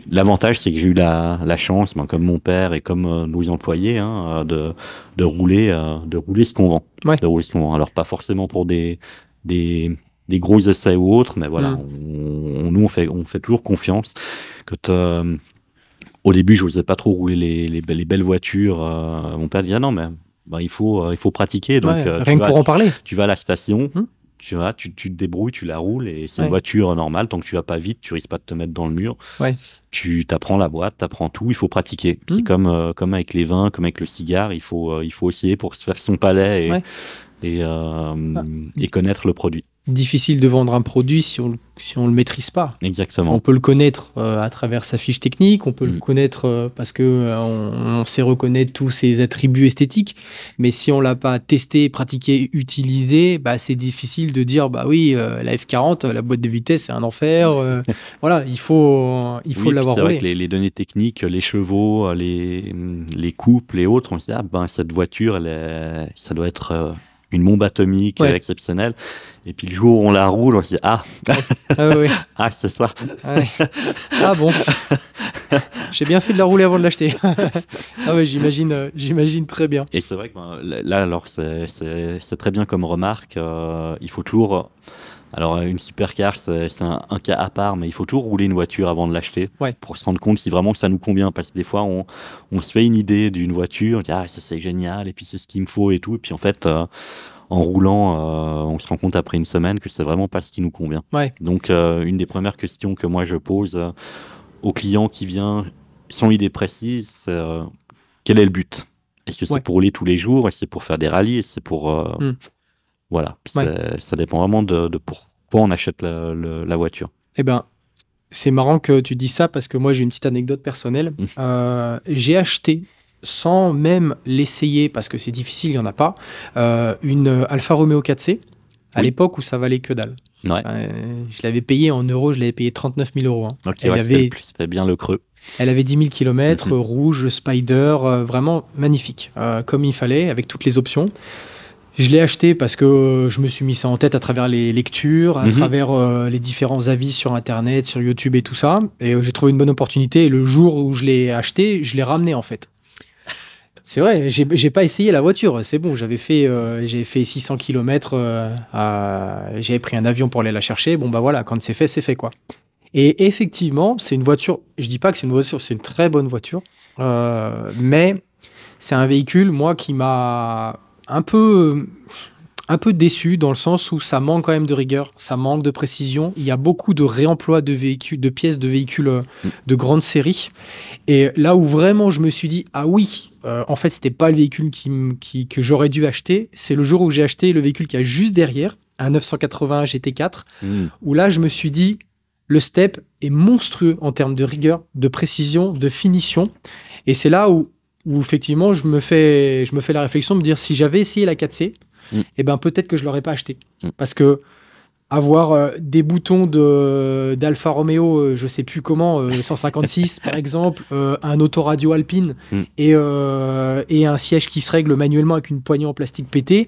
L'avantage, c'est que j'ai eu la chance, comme mon père et comme nos employés, hein, de rouler ce qu'on vend. Ouais. De rouler ce qu'on vend. Alors, pas forcément pour des gros essais ou autres, mais voilà, nous, on fait toujours confiance. Au début, je n'osais pas trop rouler les belles voitures. Mon père dit, ah non, mais il faut pratiquer. Donc, Ouais, rien que pour en parler. tu vas à la station, tu te débrouilles, tu la roules, et c'est une voiture normale. Tant que tu vas pas vite, tu risques pas de te mettre dans le mur. Ouais. Tu t'apprends la boîte, t'apprends tout, il faut pratiquer. C'est comme avec les vins, comme avec le cigare, il faut essayer pour se faire son palais et connaître le produit. Difficile de vendre un produit si on le maîtrise pas. Exactement. On peut le connaître à travers sa fiche technique, on peut le connaître parce que on sait reconnaître tous ses attributs esthétiques, mais si on l'a pas testé, pratiqué, utilisé, c'est difficile de dire oui, la F40, la boîte de vitesse, c'est un enfer. Voilà, il faut l'avoir roulé. C'est vrai que les données techniques, les chevaux, les couples et autres, on se dit cette voiture, ça doit être une bombe atomique exceptionnelle. Et puis le jour où on la roule, on se dit c'est ça. Ah bon. J'ai bien fait de la rouler avant de l'acheter. J'imagine très bien. Et c'est vrai que là, alors c'est très bien comme remarque. Il faut toujours. Alors une supercar, c'est un cas à part, mais il faut toujours rouler une voiture avant de l'acheter pour se rendre compte si vraiment ça nous convient. Parce que des fois, on se fait une idée d'une voiture, on dit ça c'est génial, et puis c'est ce qu'il me faut et tout. Et puis en fait, en roulant, on se rend compte après une semaine que c'est vraiment pas ce qui nous convient. Ouais. Donc une des premières questions que moi je pose au client qui vient sans idée précise, c'est quel est le but? Est-ce que c'est pour rouler tous les jours? Est-ce que c'est pour faire des rallyes? Est-ce que c'est pour voilà, ça dépend vraiment de pourquoi on achète la voiture. Eh ben, c'est marrant que tu dis ça parce que moi, j'ai une petite anecdote personnelle. J'ai acheté, sans même l'essayer, parce que c'est difficile, il n'y en a pas, une Alfa Romeo 4C, à l'époque où ça valait que dalle. Ouais. Je l'avais payé en euros, je l'avais payé 39 000 euros. Hein. Okay, c'était bien le creux. Elle avait 10 000 km, rouge, Spider, vraiment magnifique, comme il fallait, avec toutes les options. Je l'ai acheté parce que je me suis mis ça en tête à travers les lectures, à travers les différents avis sur Internet, sur YouTube et tout ça. Et j'ai trouvé une bonne opportunité. Et le jour où je l'ai acheté, je l'ai ramené en fait. C'est vrai, j'ai pas essayé la voiture. C'est bon, j'avais fait 600 km. J'avais pris un avion pour aller la chercher. Bon, voilà, quand c'est fait quoi. Et effectivement, c'est une voiture. Je dis pas que c'est une voiture, c'est une très bonne voiture. Mais c'est un véhicule, moi, qui m'a un peu déçu dans le sens où ça manque quand même de rigueur, ça manque de précision. Il y a beaucoup de réemploi de véhicules, de pièces de véhicules de grande série. Et là où vraiment je me suis dit, ah oui, en fait, c'était pas le véhicule que j'aurais dû acheter. C'est le jour où j'ai acheté le véhicule qui a juste derrière, un 981 GT4, où là, je me suis dit, le step est monstrueux en termes de rigueur, de précision, de finition. Et c'est là où effectivement, je me fais la réflexion de me dire, si j'avais essayé la 4C, eh ben, peut-être que je ne l'aurais pas acheté. Parce que avoir des boutons d'Alfa Romeo, je ne sais plus comment, 156 par exemple, un autoradio Alpine et un siège qui se règle manuellement avec une poignée en plastique pété,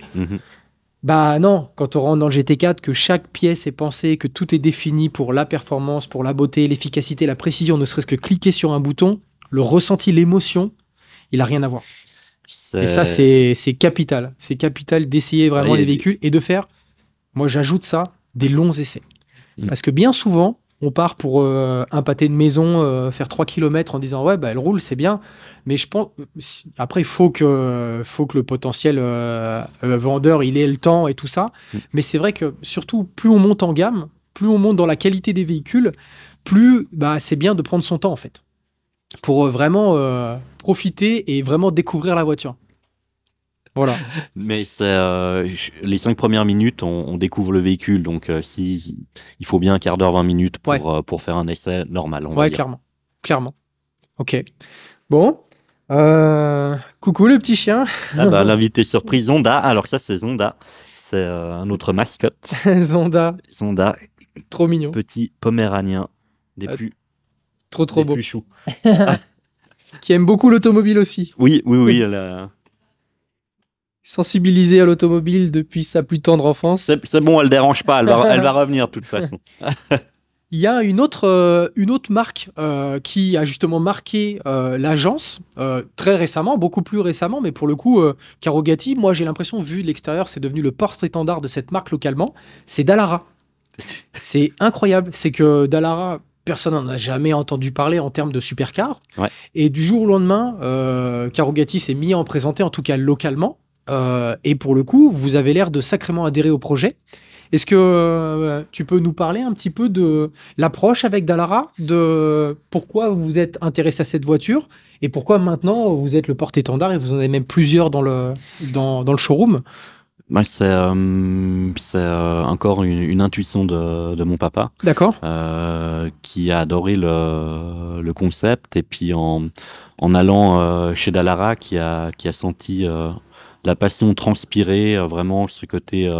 bah non, quand on rentre dans le GT4, que chaque pièce est pensée, que tout est défini pour la performance, pour la beauté, l'efficacité, la précision, ne serait-ce que cliquer sur un bouton, le ressenti, l'émotion, il n'a rien à voir. Et ça, c'est capital. C'est capital d'essayer vraiment les véhicules et de faire, moi j'ajoute ça, des longs essais. Parce que bien souvent, on part pour un pâté de maison, faire 3 km en disant ouais, bah, elle roule, c'est bien. Mais je pense, après, il faut que le potentiel vendeur, il ait le temps et tout ça. Mais c'est vrai que surtout, plus on monte en gamme, plus on monte dans la qualité des véhicules, plus bah, c'est bien de prendre son temps en fait. Pour vraiment profiter et vraiment découvrir la voiture. Voilà. Mais les 5 premières minutes, on découvre le véhicule. Donc, il faut bien un quart d'heure, 20 minutes pour faire un essai normal. Ouais, clairement. Ok. Bon. Coucou le petit chien. Ah bah, l'invité surprise, Zonda. Alors ça, c'est Zonda. C'est un autre mascotte. Zonda. Trop mignon. Petit poméranien. Des plus... Trop beau. Plus chou. Qui aime beaucoup l'automobile aussi. Oui. Sensibilisée à l'automobile depuis sa plus tendre enfance. C'est bon, elle dérange pas, elle va revenir de toute façon. Il y a une autre marque qui a justement marqué l'agence très récemment, beaucoup plus récemment, mais pour le coup, Carrogati, moi j'ai l'impression, vu de l'extérieur, c'est devenu le porte-étendard de cette marque localement, c'est Dallara. C'est incroyable, c'est que Dallara... Personne n'en a jamais entendu parler en termes de supercar. Ouais. Et du jour au lendemain, Carrogati s'est mis à en présenter, en tout cas localement. Et pour le coup, vous avez l'air de sacrément adhérer au projet. Est-ce que tu peux nous parler un petit peu de l'approche avec Dallara, de pourquoi vous êtes intéressé à cette voiture et pourquoi maintenant vous êtes le porte-étendard et vous en avez même plusieurs dans le showroom? Bah, c'est encore une intuition de mon papa. D'accord. Qui a adoré le concept. Et puis en allant chez Dallara, qui a senti la passion transpirer, vraiment ce côté...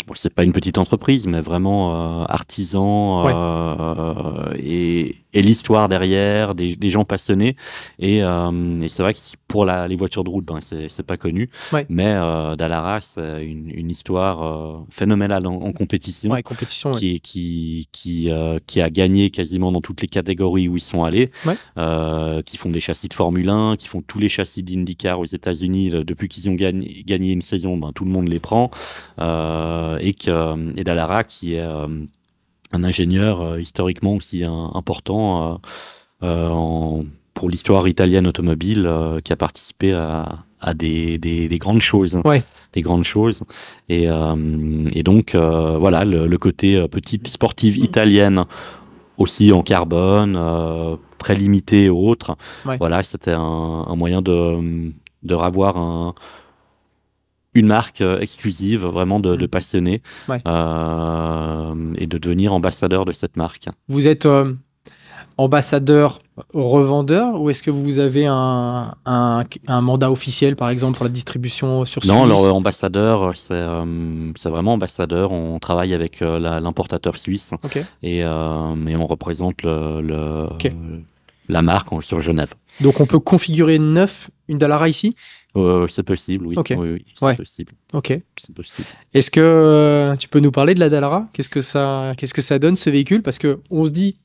Bon, c'est pas une petite entreprise, mais vraiment artisan et l'histoire derrière, des gens passionnés. Et c'est vrai que pour les voitures de route, ben, c'est pas connu. Ouais. Mais Dallara, c'est une histoire phénoménale en compétition. Ouais, compétition, qui a gagné quasiment dans toutes les catégories où ils sont allés. Ouais. Qui font des châssis de Formule 1, qui font tous les châssis d'IndyCar aux États-Unis. Depuis qu'ils ont gagné une saison, ben, tout le monde les prend. Et Dallara, qui est un ingénieur historiquement aussi important pour l'histoire italienne automobile, qui a participé à des grandes choses. Ouais. Des grandes choses. Et donc, voilà, le côté petite sportive italienne, aussi en carbone, très limité et autres. Ouais. Voilà, c'était un moyen de revoir une marque exclusive, vraiment de passionnés, ouais. Et de devenir ambassadeur de cette marque. Vous êtes ambassadeur revendeur ou est-ce que vous avez un mandat officiel, par exemple, pour la distribution sur Suisse? Non, alors ambassadeur, c'est vraiment ambassadeur. On travaille avec l'importateur suisse. Okay. Et on représente la marque sur Genève. Donc on peut configurer neuf une Dallara ici? C'est possible, oui. Okay. Oui, c'est possible. Ok. C'est possible. Est-ce que tu peux nous parler de la Dallara? Qu'est-ce que ça donne, ce véhicule? Parce qu'on se dit,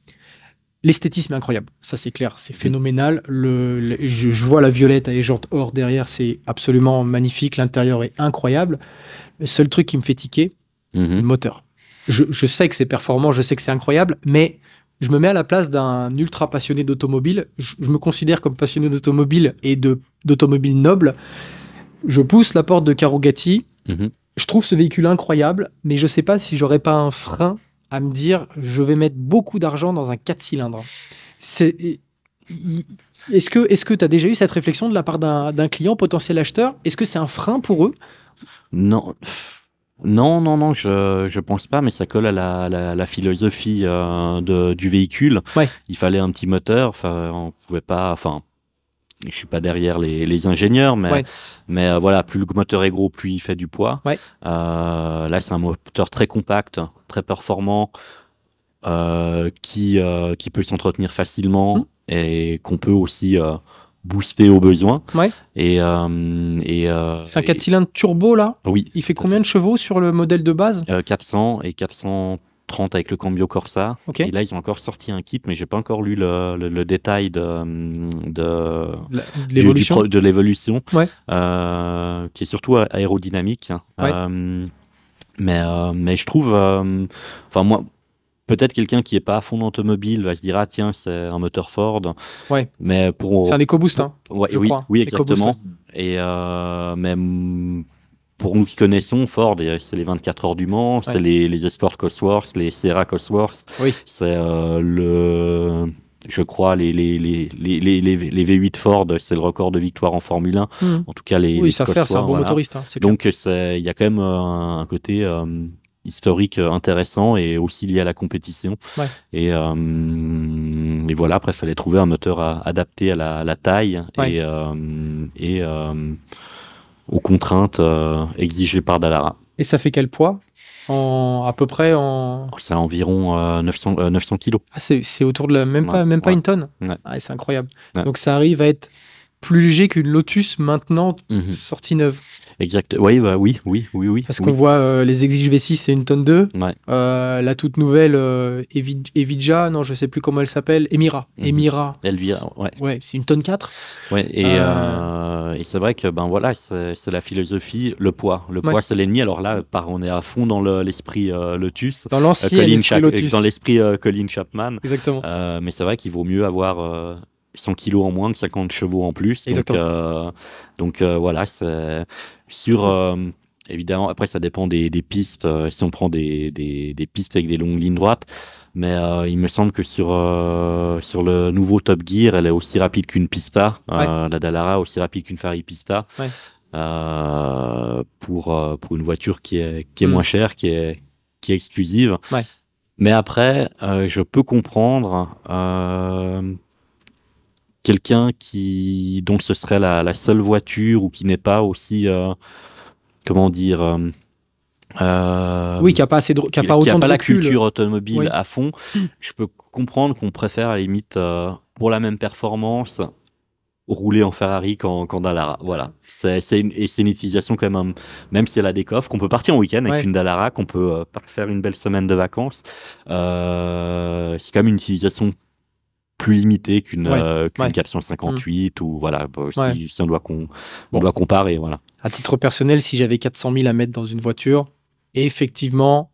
l'esthétisme est incroyable. Ça, c'est clair. C'est phénoménal. Je vois la violette avec les jantes or derrière. C'est absolument magnifique. L'intérieur est incroyable. Le seul truc qui me fait tiquer, c'est le moteur. Je sais que c'est performant, je sais que c'est incroyable, mais... Je me mets à la place d'un ultra passionné d'automobile. Je me considère comme passionné d'automobile et d'automobile noble. Je pousse la porte de Carugati. Mhm. Je trouve ce véhicule incroyable, mais je sais pas si j'aurais pas un frein à me dire je vais mettre beaucoup d'argent dans un 4 cylindres. Est-ce que tu as déjà eu cette réflexion de la part d'un client potentiel acheteur? Est-ce que c'est un frein pour eux? Non. Non, je pense pas, mais ça colle à la philosophie du véhicule. Ouais. Il fallait un petit moteur, enfin, on pouvait pas, enfin, je suis pas derrière les ingénieurs, mais voilà, plus le moteur est gros, plus il fait du poids. Ouais. Là, c'est un moteur très compact, très performant, qui peut s'entretenir facilement et qu'on peut aussi booster au besoin. Ouais. C'est un 4 cylindres turbo là? Oui. Il fait combien de chevaux sur le modèle de base? 400 et 430 avec le Cambio Corsa. Okay. Et là, ils ont encore sorti un kit, mais j'ai pas encore lu le détail de l'évolution, ouais. qui est surtout aérodynamique. Ouais. Mais je trouve, enfin moi, peut-être quelqu'un qui est pas à fond dans l'automobile va se dire ah tiens c'est un moteur Ford. Ouais. Mais c'est un EcoBoost, hein, ouais, je crois. Oui, exactement. Et mais pour nous qui connaissons Ford, c'est les 24 heures du Mans, c'est les Escort Cosworth, les Sierra Cosworth. Oui. C'est je crois les V8 Ford, c'est le record de victoire en Formule 1. En tout cas les ça fait, c'est un bon motoriste. Hein, donc il y a quand même un côté historique intéressant et aussi lié à la compétition. Ouais. Et voilà, après il fallait trouver un moteur adapté à la taille et aux contraintes exigées par Dallara. Et ça fait quel poids à peu près C'est environ 900 kilos. Ah, c'est autour de même pas une tonne. Ouais. Ah, c'est incroyable. Ouais. Donc ça arrive à être plus léger qu'une Lotus maintenant sortie neuve. Exact. Oui. Parce qu'on voit les Exige V6, c'est une tonne 2. Ouais. La toute nouvelle Evija, non, je sais plus comment elle s'appelle. Emira. Elvira, ouais. Ouais, c'est une tonne 4. Ouais, et c'est vrai que voilà, c'est la philosophie, le poids. Le poids, c'est l'ennemi. Alors là, on est à fond dans l'esprit Lotus. Dans l'ancien esprit Lotus. Dans l'esprit Colin Chapman. Exactement. Mais c'est vrai qu'il vaut mieux avoir 100 kilos en moins que 50 chevaux en plus. Exactement. Donc voilà, c'est sur... évidemment, après, ça dépend des pistes. Si on prend des pistes avec des longues lignes droites. Mais il me semble que sur le nouveau Top Gear, elle est aussi rapide qu'une Pista. La Dallara aussi rapide qu'une Ferrari Pista. Ouais. Pour une voiture qui est moins chère, qui est exclusive. Ouais. Mais après, je peux comprendre quelqu'un dont ce serait la seule voiture ou qui n'est pas aussi... comment dire oui, qui n'a pas assez qui a pas autant de la recul. Culture automobile à fond. Je peux comprendre qu'on préfère à la limite pour la même performance rouler en Ferrari qu'en Dallara. Voilà. C'est une utilisation quand même si elle a des coffres, qu'on peut partir en week-end avec une Dallara, qu'on peut faire une belle semaine de vacances. C'est quand même une utilisation plus limitée qu'une 458 ou voilà, si on doit comparer, voilà. À titre personnel, si j'avais 400 000 à mettre dans une voiture, effectivement,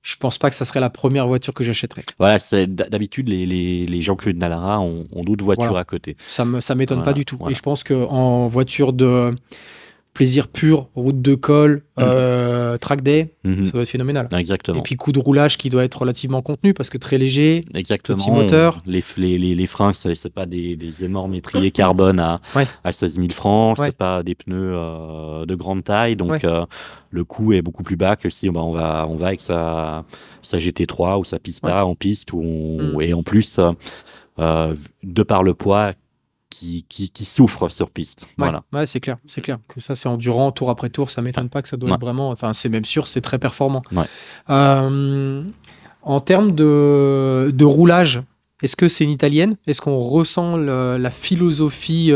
je pense pas que ça serait la première voiture que j'achèterais. Voilà, d'habitude les gens qui ont une Dallara ont d'autres voitures à côté. Ça m'étonne pas du tout. Et je pense qu'en voiture de plaisir pur, route de col, track day, ça doit être phénoménal. Exactement. Et puis coup de roulage qui doit être relativement contenu parce que très léger, petit moteur. Les freins, c'est pas des énormes étriers carbone à 16 000 francs, c'est pas des pneus de grande taille, donc le coût est beaucoup plus bas que si on va avec sa GT3 ou sa Pista en piste, et en plus, de par le poids, qui souffre sur piste. Voilà. Ouais, c'est clair que ça c'est endurant tour après tour, ça m'étonne pas que ça doit être vraiment, enfin c'est même sûr, c'est très performant. En termes de roulage, est-ce que c'est une italienne? Est-ce qu'on ressent la philosophie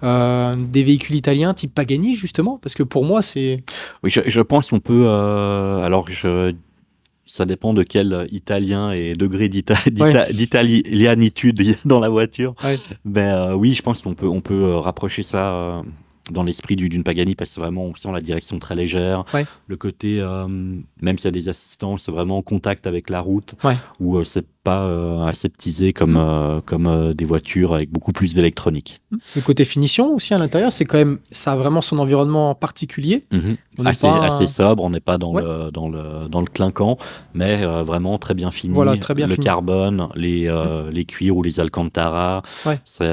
des véhicules italiens type Pagani justement? Parce que pour moi c'est... Oui, je pense qu'on peut... ça dépend de quel italien et degré d'italianitude il y a dans la voiture. Mais oui, je pense qu'on peut rapprocher ça dans l'esprit d'une Pagani, parce que vraiment, on sent la direction très légère. Ouais. Le côté, même s'il y a des assistants, c'est vraiment en contact avec la route, Ouais. où c'est pas aseptisé comme des voitures avec beaucoup plus d'électronique. Le côté finition aussi à l'intérieur, c'est quand même, ça a vraiment son environnement particulier. On n'est Assez sobre, on n'est pas dans le clinquant, mais vraiment très bien fini. Voilà, très bien le fini. carbone, les cuirs ou les alcantara. Ouais. C'est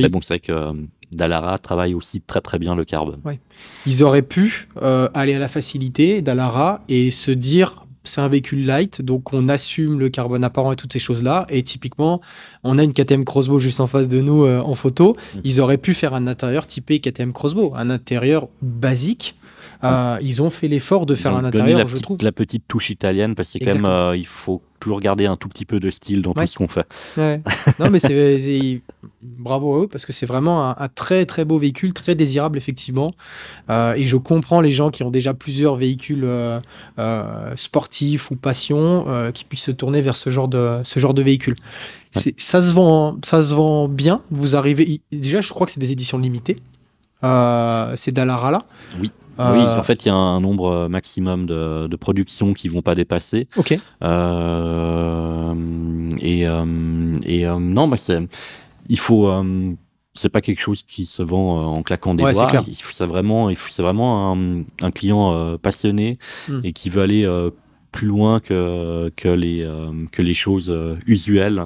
bon, c'est vrai que Dallara travaille aussi très très bien le carbone. Ouais. Ils auraient pu aller à la facilité, Dallara, et se dire c'est un véhicule light, donc on assume le carbone apparent et toutes ces choses-là. Et typiquement, on a une KTM Crossbow juste en face de nous en photo. Ils auraient pu faire un intérieur typé KTM Crossbow, un intérieur basique. Ils ont fait l'effort de faire un intérieur, je trouve. La petite touche italienne, parce que c'est quand même, il faut toujours garder un tout petit peu de style dans tout ce qu'on fait. Ouais. Non, mais bravo à eux, parce que c'est vraiment un très très beau véhicule, très désirable effectivement. Et je comprends les gens qui ont déjà plusieurs véhicules sportifs ou passion qui puissent se tourner vers ce genre de véhicule. Ouais. Ça se vend bien. Vous arrivez déjà, je crois que c'est des éditions limitées. C'est Dallara là. Oui. Oui, en fait, il y a un nombre maximum de productions qui ne vont pas dépasser. Ok. Non, il faut. C'est pas quelque chose qui se vend en claquant des doigts. C'est vraiment un client passionné et qui veut aller plus loin que les choses usuelles,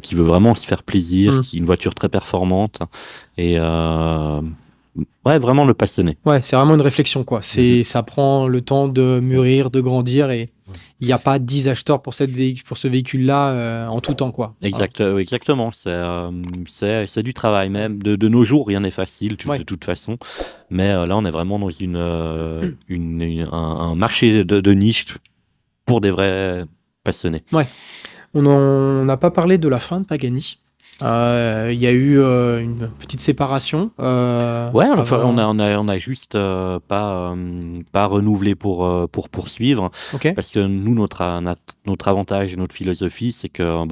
qui veut vraiment se faire plaisir, qui est une voiture très performante et vraiment le passionné. Ouais, c'est vraiment une réflexion, quoi. Ça prend le temps de mûrir, de grandir, et il n'y a pas 10 acheteurs pour ce véhicule-là en tout temps, quoi. Exactement. C'est du travail même. De nos jours, rien n'est facile, de toute façon. Mais là, on est vraiment dans un marché de niche pour des vrais passionnés. Ouais. On n'a pas parlé de la fin de Pagani. Il y a eu une petite séparation. On a juste pas renouvelé pour poursuivre. Okay. Parce que nous, notre avantage et notre philosophie, c'est que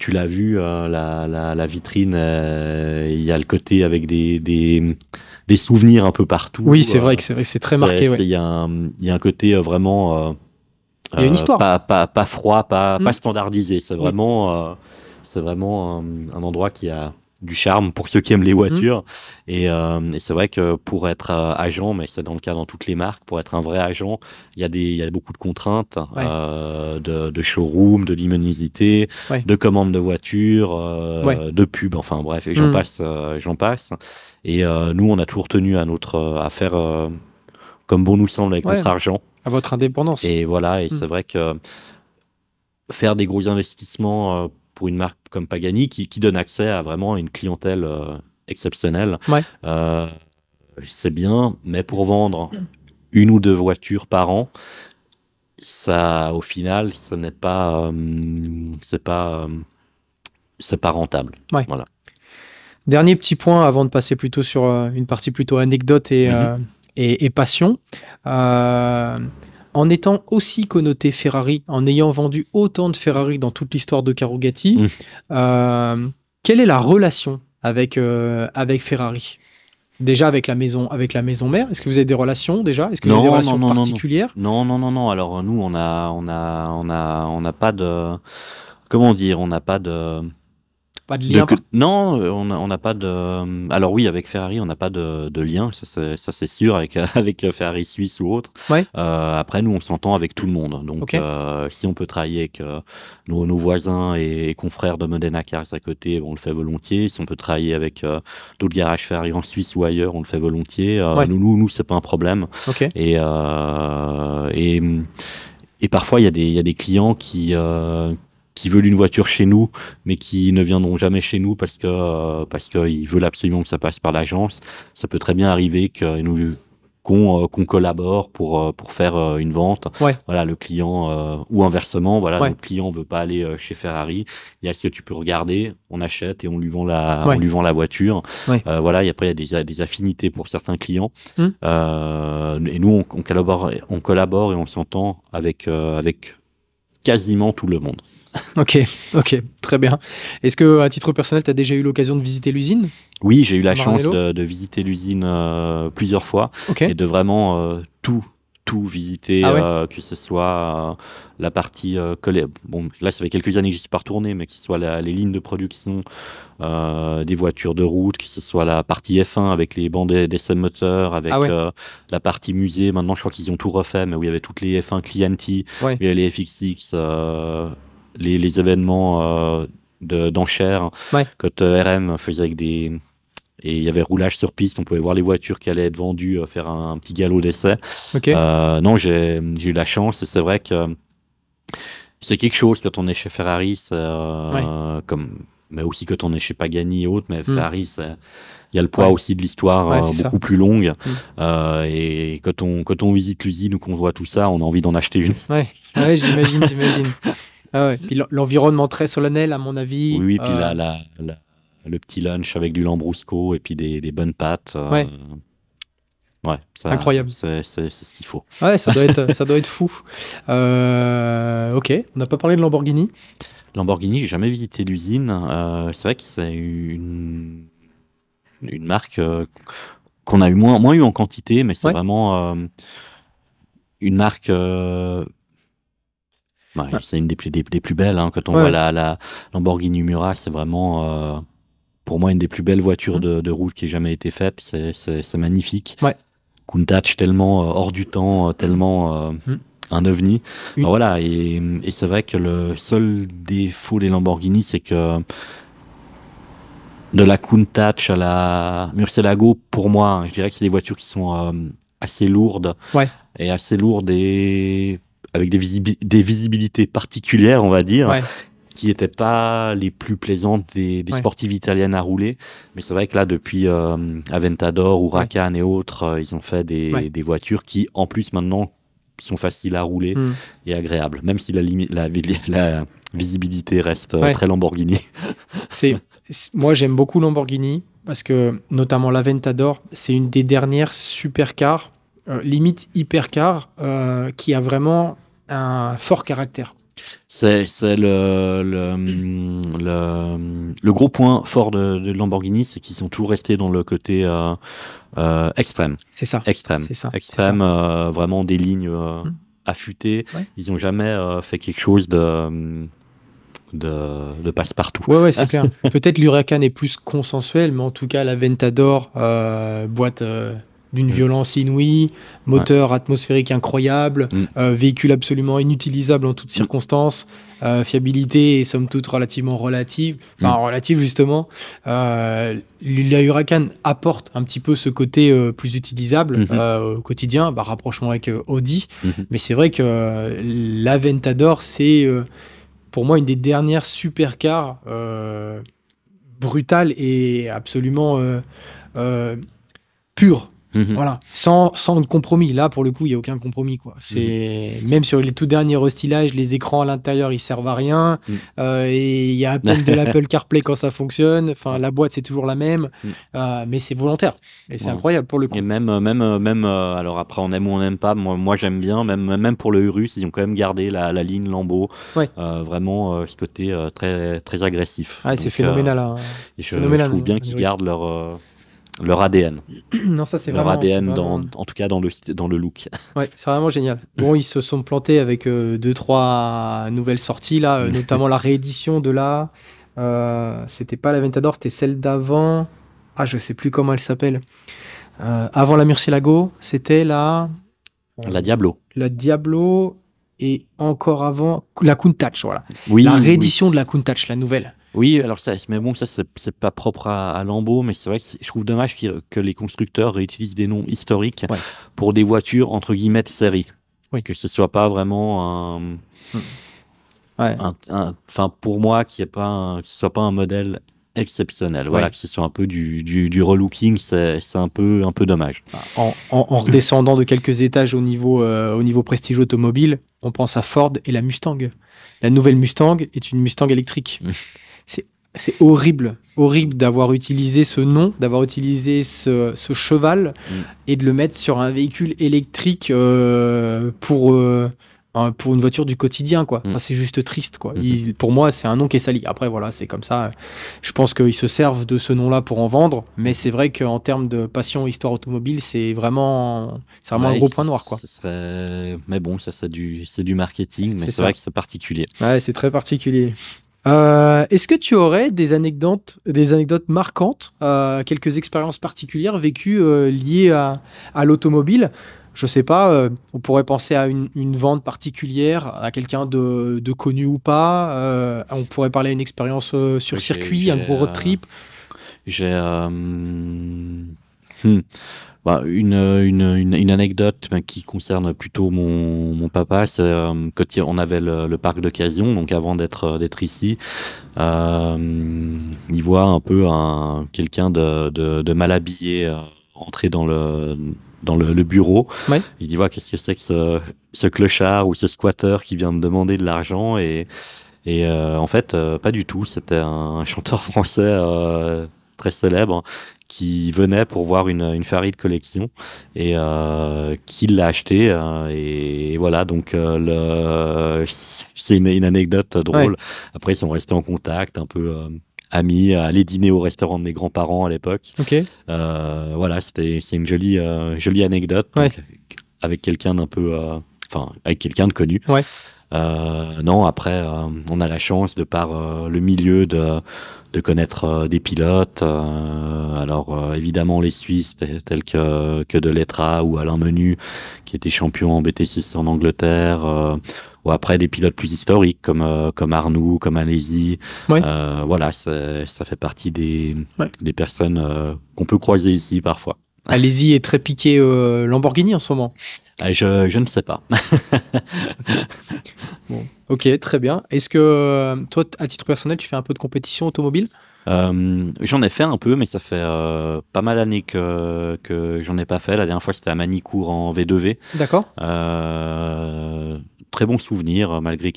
tu l'as vu, la vitrine, il y a le côté avec des souvenirs un peu partout. Oui, c'est vrai que c'est très marqué. Il y a un côté vraiment il y a une histoire. Pas froid, pas standardisé. C'est vraiment un endroit qui a du charme pour ceux qui aiment les voitures. Et c'est vrai que pour être agent, mais c'est dans le cas dans toutes les marques, pour être un vrai agent, il y a beaucoup de contraintes de showroom, de luminosité, de commande de voitures, de pub, enfin bref, et j'en passe. Et nous, on a toujours tenu à faire comme bon nous semble avec notre argent. À votre indépendance. Et voilà, et c'est vrai que faire des gros investissements pour une marque comme Pagani qui donne accès à vraiment une clientèle exceptionnelle, c'est bien, mais pour vendre une ou deux voitures par an, ça, au final, ce n'est pas, c'est pas rentable. Ouais. Voilà. Dernier petit point avant de passer plutôt sur une partie plutôt anecdote et passion. En étant aussi connoté Ferrari, en ayant vendu autant de Ferrari dans toute l'histoire de Carugati, quelle est la relation avec Ferrari ? Déjà avec la maison mère, est-ce que vous avez des relations déjà ? Est-ce que vous avez des relations particulières ? Non. Alors nous, on n'a pas de, comment dire, on n'a pas de. Pas de lien. Non, on n'a pas de. Alors oui, avec Ferrari, on n'a pas de lien, ça c'est sûr, avec Ferrari Suisse ou autre. Ouais. Après, nous, on s'entend avec tout le monde. Donc, si on peut travailler avec nos voisins et confrères de Modena Cars à côté, on le fait volontiers. Si on peut travailler avec d'autres garages Ferrari en Suisse ou ailleurs, on le fait volontiers. Nous, c'est pas un problème. Okay. Et parfois, il y a des clients qui veulent une voiture chez nous, mais qui ne viendront jamais chez nous parce qu'ils veulent absolument que ça passe par l'agence. Ça peut très bien arriver qu'on collabore pour faire une vente. Voilà, le client, ou inversement, voilà, le client ne veut pas aller chez Ferrari. Il y a ce que tu peux regarder, on achète et on lui vend la voiture. Voilà, et après, il y a des affinités pour certains clients. Et nous, on collabore et on s'entend avec quasiment tout le monde. Ok, très bien. Est-ce que, à titre personnel, tu as déjà eu l'occasion de visiter l'usine? Oui, j'ai eu la chance Maranello? de visiter l'usine plusieurs fois Ok. et de vraiment tout visiter, Ah ouais? que ce soit la partie bon, là, ça fait quelques années que je suis pas retourné, mais que ce soit les lignes de production des voitures de route, que ce soit la partie F1 avec les bancs d'essai moteur, Ah avec ouais? la partie musée. Maintenant, je crois qu'ils ont tout refait, mais où il y avait toutes les F1 Clienti, Ouais. où il y avait les FXX, les événements d'enchères. Ouais. Quand RM faisait avec des... Et il y avait roulage sur piste, on pouvait voir les voitures qui allaient être vendues, faire un petit galop d'essai. Ok. Non, j'ai eu la chance et c'est vrai que c'est quelque chose quand on est chez Ferrari, mais aussi quand on est chez Pagani et autres, mais Ferrari, il y a le poids aussi de l'histoire beaucoup plus longue. Et quand on visite l'usine ou qu'on voit tout ça, on a envie d'en acheter une. Ouais, j'imagine. Ah ouais. Puis l'environnement très solennel, à mon avis. Oui, puis le petit lunch avec du Lambrusco et puis des bonnes pâtes. Ouais, incroyable. C'est ce qu'il faut. Ouais, ça doit être fou. Ok, on n'a pas parlé de Lamborghini. Lamborghini, j'ai jamais visité l'usine. C'est vrai que c'est une marque qu'on a moins eu en quantité, mais c'est vraiment une marque. C'est une des plus belles. Hein. Quand on voit la Lamborghini Miura, c'est vraiment pour moi une des plus belles voitures de route qui ait jamais été faite. C'est magnifique. Ouais. Countach tellement hors du temps, tellement un ovni. Alors voilà, et c'est vrai que le seul défaut des Lamborghini, c'est que de la Countach à la Murcielago, pour moi, je dirais que c'est des voitures qui sont assez lourdes. Et assez lourdes et avec des visibilités particulières, on va dire. Qui n'étaient pas les plus plaisantes des sportives italiennes à rouler. Mais c'est vrai que là, depuis Aventador, Huracan et autres, ils ont fait des voitures qui, en plus, maintenant, sont faciles à rouler et agréables. Même si la visibilité reste très Lamborghini. Moi, j'aime beaucoup Lamborghini parce que, notamment l'Aventador, c'est une des dernières supercars, limite hypercar, qui a vraiment un fort caractère. C'est le gros point fort de Lamborghini, c'est qu'ils sont toujours restés dans le côté extrême. C'est ça. Extrême. Vraiment des lignes affûtées. Ils n'ont jamais fait quelque chose de passe-partout. Ouais, c'est clair. Peut-être l'Huracan est plus consensuel, mais en tout cas, l'Aventador, boîte d'une violence inouïe, moteur atmosphérique incroyable, véhicule absolument inutilisable en toutes circonstances, fiabilité est somme toute relative, relative justement. La Huracan apporte un petit peu ce côté plus utilisable au quotidien, rapprochement avec Audi, mais c'est vrai que l'Aventador, c'est pour moi une des dernières supercars brutales et absolument pures. Voilà, sans compromis. Là, pour le coup, il n'y a aucun compromis, quoi. Même sur les tout derniers restylages, les écrans à l'intérieur, ils servent à rien. Et il y a à peine de l'Apple CarPlay quand ça fonctionne. Enfin, la boîte, c'est toujours la même. Mais c'est volontaire. Et c'est incroyable pour le coup. Et même alors après, on aime ou on n'aime pas. Moi, j'aime bien. Même pour le Urus, ils ont quand même gardé la ligne Lambo. Vraiment, ce côté très, très agressif. C'est phénoménal. Je trouve bien qu'ils gardent leur ADN. Non, ça c'est leur vraiment ADN en tout cas dans le look. Ouais, c'est vraiment génial. Bon, ils se sont plantés avec 2-3 nouvelles sorties là, notamment la réédition de c'était pas l'Aventador, c'était celle d'avant. Je sais plus comment elle s'appelle. Avant la Murcielago, c'était la Diablo. La Diablo et encore avant la Countach, voilà. Oui, la réédition de la Countach, la nouvelle. Oui, alors ça c'est pas propre à Lambo, mais c'est vrai que je trouve dommage que les constructeurs réutilisent des noms historiques pour des voitures entre guillemets de série. Que ce soit pas vraiment pour moi, que ce soit pas un modèle exceptionnel. Voilà, que ce soit un peu du relooking, c'est un peu dommage. En redescendant de quelques étages au niveau prestige automobile, on pense à Ford et la Mustang. La nouvelle Mustang est une Mustang électrique. C'est horrible d'avoir utilisé ce nom, d'avoir utilisé ce cheval et de le mettre sur un véhicule électrique pour pour une voiture du quotidien, quoi. Enfin, c'est juste triste, quoi. Pour moi, c'est un nom qui est sali. Après, voilà, c'est comme ça. Je pense qu'ils se servent de ce nom-là pour en vendre, mais c'est vrai qu'en termes de passion histoire automobile, c'est vraiment un gros point noir, quoi. Mais bon, ça, c'est du marketing, mais c'est vrai que c'est particulier. Ouais, c'est très particulier. Est-ce que tu aurais des anecdotes marquantes, quelques expériences particulières vécues liées à l'automobile? Je sais pas, on pourrait penser à une vente particulière, à quelqu'un de connu ou pas. On pourrait parler à une expérience sur circuit, un gros road trip. J'ai une anecdote qui concerne plutôt mon papa. C'est quand on avait le parc d'occasion, donc avant d'être ici, il voit un peu quelqu'un de mal habillé rentrer dans le bureau. Ouais. Il dit, qu'est-ce que c'est que ce clochard ou ce squatter qui vient me demander de l'argent, et en fait, pas du tout. C'était un chanteur français très célèbre qui venait pour voir une Ferrari de collection, et qui l'a acheté, et voilà, donc c'est une anecdote drôle. Ouais. Après, ils sont restés en contact, un peu amis, aller dîner au restaurant de mes grands-parents à l'époque. Okay. Voilà, c'est une jolie anecdote. Ouais. Donc, avec quelqu'un avec quelqu'un de connu. Ouais. Non, après, on a la chance, de par le milieu, de connaître des pilotes. Alors, évidemment, les Suisses, tels que Deletra ou Alain Menu, qui était champion en BT6 en Angleterre. Ou après, des pilotes plus historiques, comme Arnoux, comme Alesi. Ouais. Voilà, ça fait partie des personnes qu'on peut croiser ici parfois. Alesi est très piqué Lamborghini en ce moment. Je ne sais pas. Bon, ok, très bien. Est-ce que toi, à titre personnel, tu fais un peu de compétition automobile? J'en ai fait un peu, mais ça fait pas mal d'années que j'en ai pas fait. La dernière fois, c'était à Manicourt en V2V. D'accord. Très bon souvenir, malgré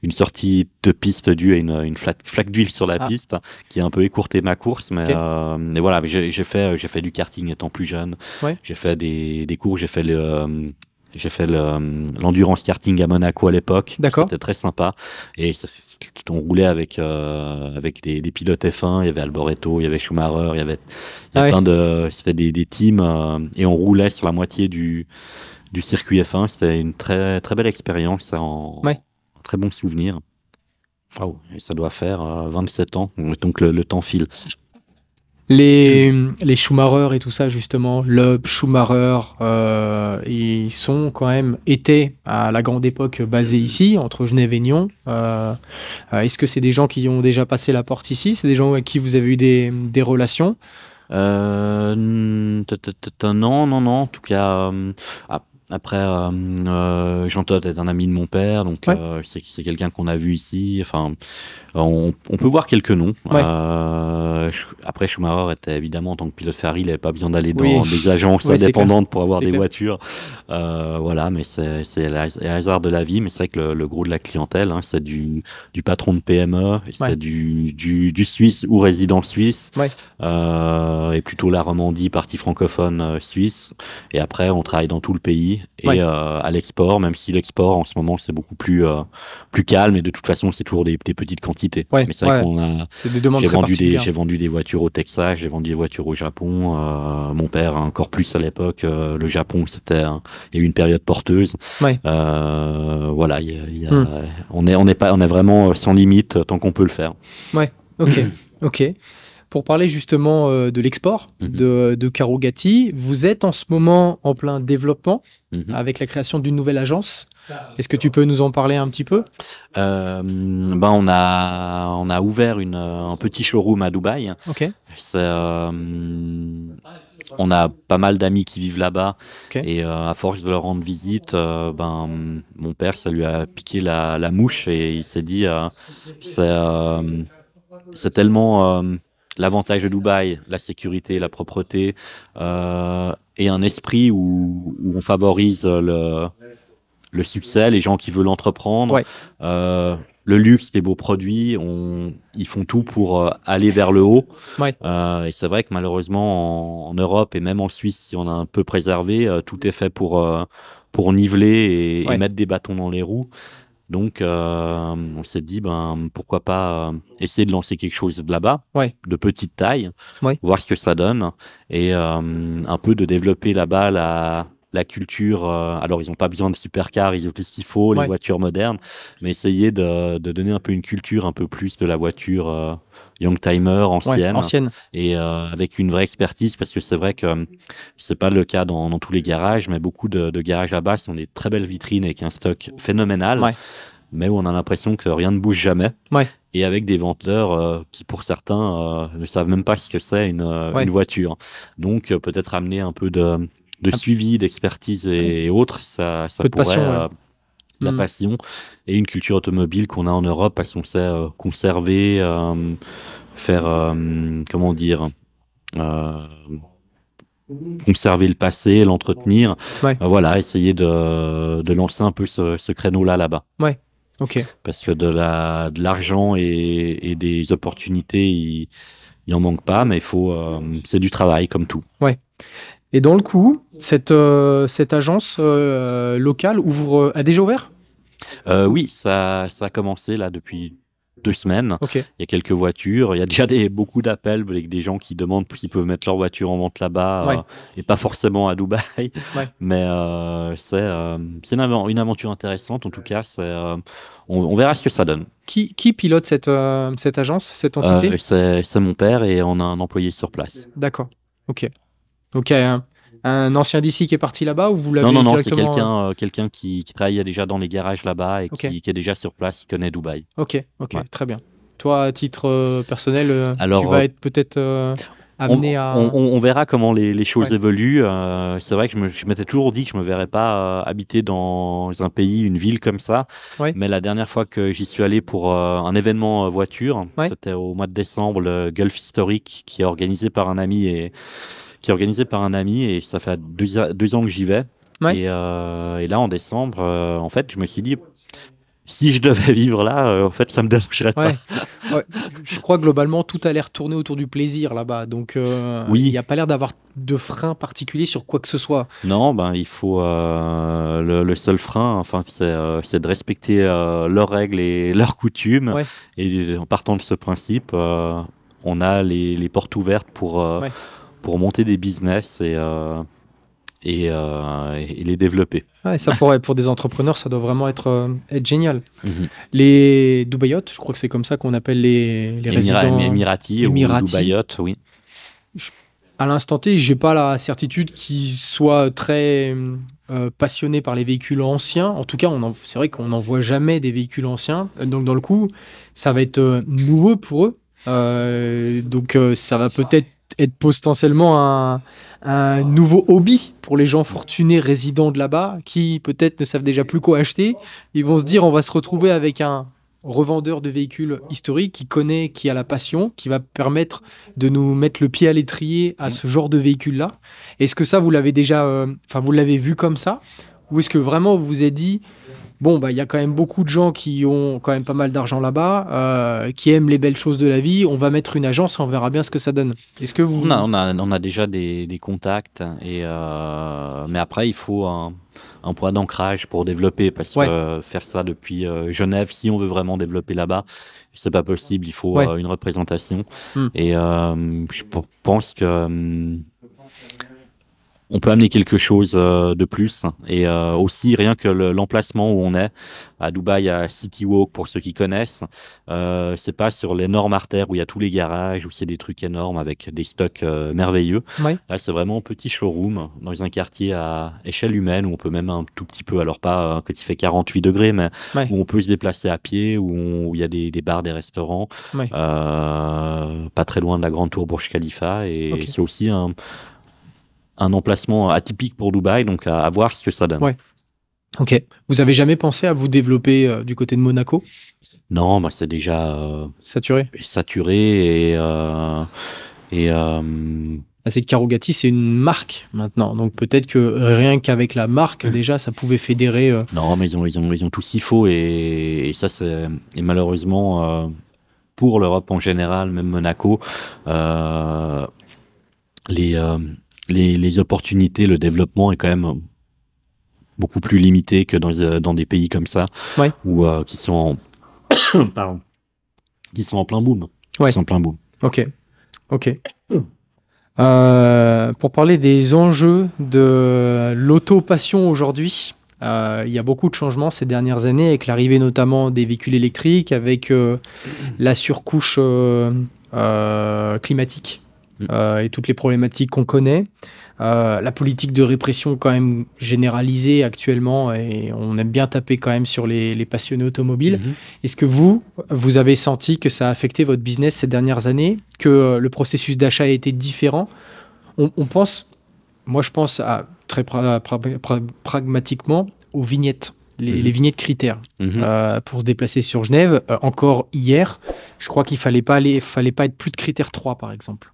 une sortie de piste due à une flaque d'huile sur la piste, qui a un peu écourté ma course, mais voilà, j'ai fait du karting étant plus jeune. Ouais. J'ai fait des cours, j'ai fait l'endurance karting à Monaco à l'époque. C'était très sympa, et on roulait avec des pilotes F1. Il y avait Alboreto, il y avait Schumacher, il y avait plein c'était des teams, et on roulait sur la moitié du circuit F1. C'était une très très belle expérience, un très bon souvenir. Wow, et ça doit faire 27 ans, donc le temps file. Les Schumacher et tout ça, justement, Loeb, Schumacher, ils sont quand même étaient à la grande époque basés ici, entre Genève et Nyon. Est-ce que c'est des gens qui ont déjà passé la porte ici? C'est des gens avec qui vous avez eu des relations? Non. En tout cas, après, Jean Todt est un ami de mon père, donc c'est quelqu'un qu'on a vu ici. Enfin, on peut voir quelques noms. Après, Schumacher était évidemment, en tant que pilote Ferrari, il n'avait pas besoin d'aller dans des agences indépendantes pour avoir des voitures. Voilà, mais c'est le hasard de la vie. Mais c'est vrai que le gros de la clientèle, c'est du patron de PME, c'est du Suisse ou résident suisse, et plutôt la Romandie, partie francophone suisse. Et après, on travaille dans tout le pays. Et à l'export, même si l'export en ce moment c'est beaucoup plus calme, et de toute façon c'est toujours des petites quantités. Mais c'est vrai qu'on a. C'est des demandes très particulières. J'ai vendu des voitures au Texas, j'ai vendu des voitures au Japon. Mon père encore plus à l'époque. Le Japon, il y a eu une période porteuse. Voilà, on est vraiment sans limite tant qu'on peut le faire. Ouais. Ok. Ok. Pour parler justement de l'export de Carugati, vous êtes en ce moment en plein développement avec la création d'une nouvelle agence. Est-ce que tu peux nous en parler un petit peu? On a ouvert un petit showroom à Dubaï. Okay. On a pas mal d'amis qui vivent là-bas, et à force de leur rendre visite, mon père, ça lui a piqué la mouche, et il s'est dit c'est tellement l'avantage de Dubaï, la sécurité, la propreté, et un esprit où on favorise le succès, les gens qui veulent entreprendre, le luxe, les beaux produits, ils font tout pour aller vers le haut. Et c'est vrai que malheureusement en Europe et même en Suisse, si on a un peu préservé, tout est fait pour pour niveler et mettre des bâtons dans les roues. Donc, on s'est dit, pourquoi pas essayer de lancer quelque chose de là-bas, de petite taille, voir ce que ça donne, et un peu de développer là-bas la culture. Alors, ils n'ont pas besoin de supercars, ils ont tout ce qu'il faut, les voitures modernes, mais essayer de donner un peu une culture un peu plus de la voiture Youngtimer, ancienne. Et avec une vraie expertise, parce que c'est vrai que c'est pas le cas dans tous les garages, mais beaucoup de garages là-bas sont des très belles vitrines avec un stock phénoménal, mais où on a l'impression que rien ne bouge jamais. Et avec des vendeurs qui, pour certains, ne savent même pas ce que c'est une voiture. Donc, peut-être amener un peu de suivi, d'expertise et autres, ça pourrait... la passion et une culture automobile qu'on a en Europe, parce qu'on sait conserver, faire, comment dire, conserver le passé, l'entretenir. Voilà, essayer de lancer un peu ce créneau-là là-bas. Parce que de l'argent et des opportunités, il en manque pas, mais c'est du travail comme tout. Et dans le coup, cette agence locale a déjà ouvert? Oui, ça a commencé là depuis 2 semaines. Il y a quelques voitures. Il y a déjà beaucoup d'appels avec des gens qui demandent s'ils peuvent mettre leur voiture en vente là-bas, et pas forcément à Dubaï. Mais c'est une aventure intéressante. En tout cas, on verra ce que ça donne. Qui pilote cette agence, cette entité? C'est mon père, et on a un employé sur place. D'accord. Donc, il y a un ancien d'ici qui est parti là-bas, ou vous l'avez Non, directement... c'est quelqu'un qui travaille déjà dans les garages là-bas et qui est déjà sur place, qui connaît Dubaï. Très bien. Toi, à titre personnel, tu vas être peut-être amené à... On verra comment les choses évoluent. C'est vrai que je m'étais toujours dit que je ne me verrais pas habiter dans un pays, une ville comme ça. Mais la dernière fois que j'y suis allé pour un événement voiture, c'était au mois de décembre, le Gulf Historique, qui est organisé par un ami et ça fait 2 ans que j'y vais. Et là, en décembre, en fait, je me suis dit, si je devais vivre là, en fait, ça me dérangerait pas. Je crois que globalement, tout a l'air tourné autour du plaisir là-bas. Donc, il n'y a pas l'air d'avoir de frein particulier sur quoi que ce soit. Non, il faut le seul frein, enfin, c'est de respecter leurs règles et leurs coutumes. Et en partant de ce principe, on a les portes ouvertes pour monter des business et les développer. Ça pourrait, pour des entrepreneurs, ça doit vraiment être génial. Les Dubaïotes, je crois que c'est comme ça qu'on appelle les résidents Émiratis ou Dubaïotes, oui. À l'instant T, j'ai pas la certitude qu'ils soient très passionnés par les véhicules anciens. En tout cas, c'est vrai qu'on n'en voit jamais des véhicules anciens. Donc, dans le coup, ça va être nouveau pour eux. Donc, ça va peut-être être potentiellement un nouveau hobby pour les gens fortunés résidents de là-bas, qui peut-être ne savent déjà plus quoi acheter. Ils vont se dire, on va se retrouver avec un revendeur de véhicules historiques qui a la passion, qui va permettre de nous mettre le pied à l'étrier à ce genre de véhicule-là. Est-ce que ça, vous l'avez déjà, vous l'avez vu comme ça, ou est-ce que vraiment vous vous êtes dit, bon, il y a quand même beaucoup de gens qui ont quand même pas mal d'argent là-bas, qui aiment les belles choses de la vie, on va mettre une agence et on verra bien ce que ça donne. Est-ce que vous... On a déjà des contacts, mais après, il faut un point d'ancrage pour développer, parce que faire ça depuis Genève, si on veut vraiment développer là-bas, c'est pas possible, il faut une représentation. Et je pense que... on peut amener quelque chose de plus, et aussi rien que l'emplacement où on est à Dubaï, à City Walk, pour ceux qui connaissent, c'est pas sur l'énorme artère où il y a tous les garages, où c'est des trucs énormes avec des stocks merveilleux. Là, c'est vraiment un petit showroom dans un quartier à échelle humaine, où on peut même un tout petit peu, alors pas quand il fait 48 degrés, mais où on peut se déplacer à pied, où il y a des bars, des restaurants, pas très loin de la grande tour Burj Khalifa, et c'est aussi un emplacement atypique pour Dubaï, donc à voir ce que ça donne. Ok. Vous avez jamais pensé à vous développer du côté de Monaco? Non, c'est déjà saturé. C'est que Carugati, c'est une marque maintenant, donc peut-être que rien qu'avec la marque, déjà, ça pouvait fédérer. Non, mais ils ont tout ce qu'il faut, et ça, et malheureusement, pour l'Europe en général, même Monaco, les opportunités, le développement est quand même beaucoup plus limité que dans des pays comme ça, ouais. où, qui sont pardon, qui sont en plein boom. Ouais. Qui sont en plein boom. Ok. Pour parler des enjeux de l'auto-passion aujourd'hui, il y a beaucoup de changements ces dernières années, avec l'arrivée notamment des véhicules électriques, avec la surcouche climatique et toutes les problématiques qu'on connaît. La politique de répression quand même généralisée actuellement, et on aime bien taper quand même sur les passionnés automobiles. Est-ce que vous avez senti que ça a affecté votre business ces dernières années, que le processus d'achat a été différent? Moi je pense très pragmatiquement aux vignettes, les vignettes critères pour se déplacer sur Genève. Encore hier, je crois qu'il fallait pas être plus de critère 3 par exemple.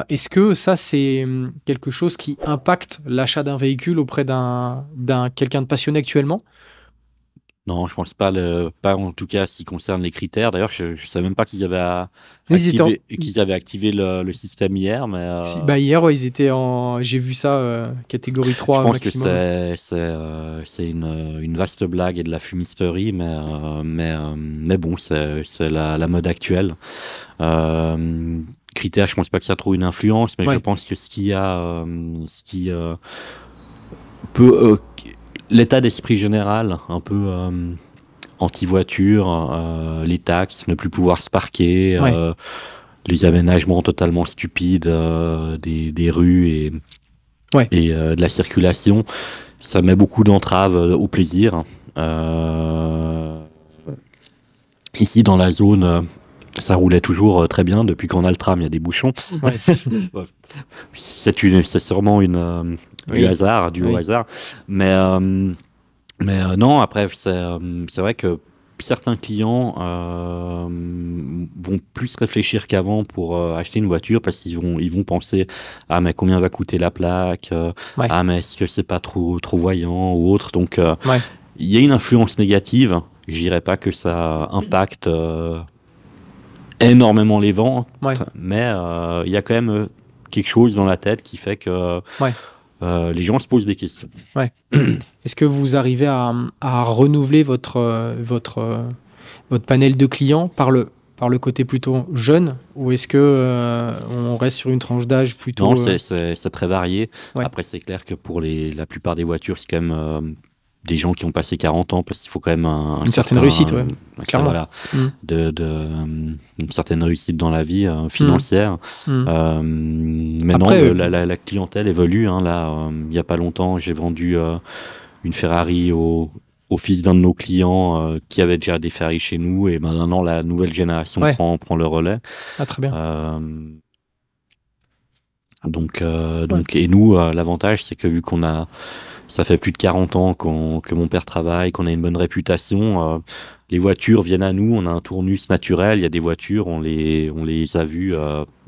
Est-ce que ça c'est quelque chose qui impacte l'achat d'un véhicule auprès d'un quelqu'un de passionné actuellement? Non, je pense pas, en tout cas, ce qui concerne les critères. D'ailleurs, je ne savais même pas qu'ils avaient activé le système hier. Mais, hier, ils étaient j'ai vu ça, catégorie 3 je pense maximum. que c'est une vaste blague et de la fumisterie, mais bon, c'est la mode actuelle. Critères, je pense pas que ça a trop une influence, mais je pense que ce qui peut... l'état d'esprit général, un peu anti-voiture, les taxes, ne plus pouvoir se parquer, les aménagements totalement stupides des rues et de la circulation, ça met beaucoup d'entraves au plaisir. Ici, dans la zone... ça roulait toujours très bien depuis qu'on a le tram, il y a des bouchons. Ouais. C'est sûrement du hasard, au hasard. Mais non, après, c'est vrai que certains clients vont plus réfléchir qu'avant pour acheter une voiture, parce qu'ils vont penser « Ah, mais combien va coûter la plaque Ah, mais est-ce que c'est pas trop voyant ?» ou autre. Donc, il y a une influence négative. Je dirais pas que ça impacte... énormément les ventes, mais il y a quand même quelque chose dans la tête qui fait que les gens se posent des questions. Est-ce que vous arrivez à renouveler votre panel de clients par le côté plutôt jeune, ou est-ce que on reste sur une tranche d'âge plutôt... Non, c'est très varié. Après, c'est clair que pour la plupart des voitures, c'est quand même... des gens qui ont passé 40 ans, parce qu'il faut quand même une certaine réussite, clairement. Voilà, une certaine réussite dans la vie financière. Maintenant, après, la clientèle évolue. Là, il n'y a pas longtemps, j'ai vendu une Ferrari au fils d'un de nos clients qui avait déjà des Ferrari chez nous, et maintenant la nouvelle génération prend le relais. Ah, très bien. Donc, et nous, l'avantage, c'est que vu ça fait plus de 40 ans que mon père travaille, qu'on a une bonne réputation. Les voitures viennent à nous, on a un tournus naturel. Il y a des voitures, on les a vues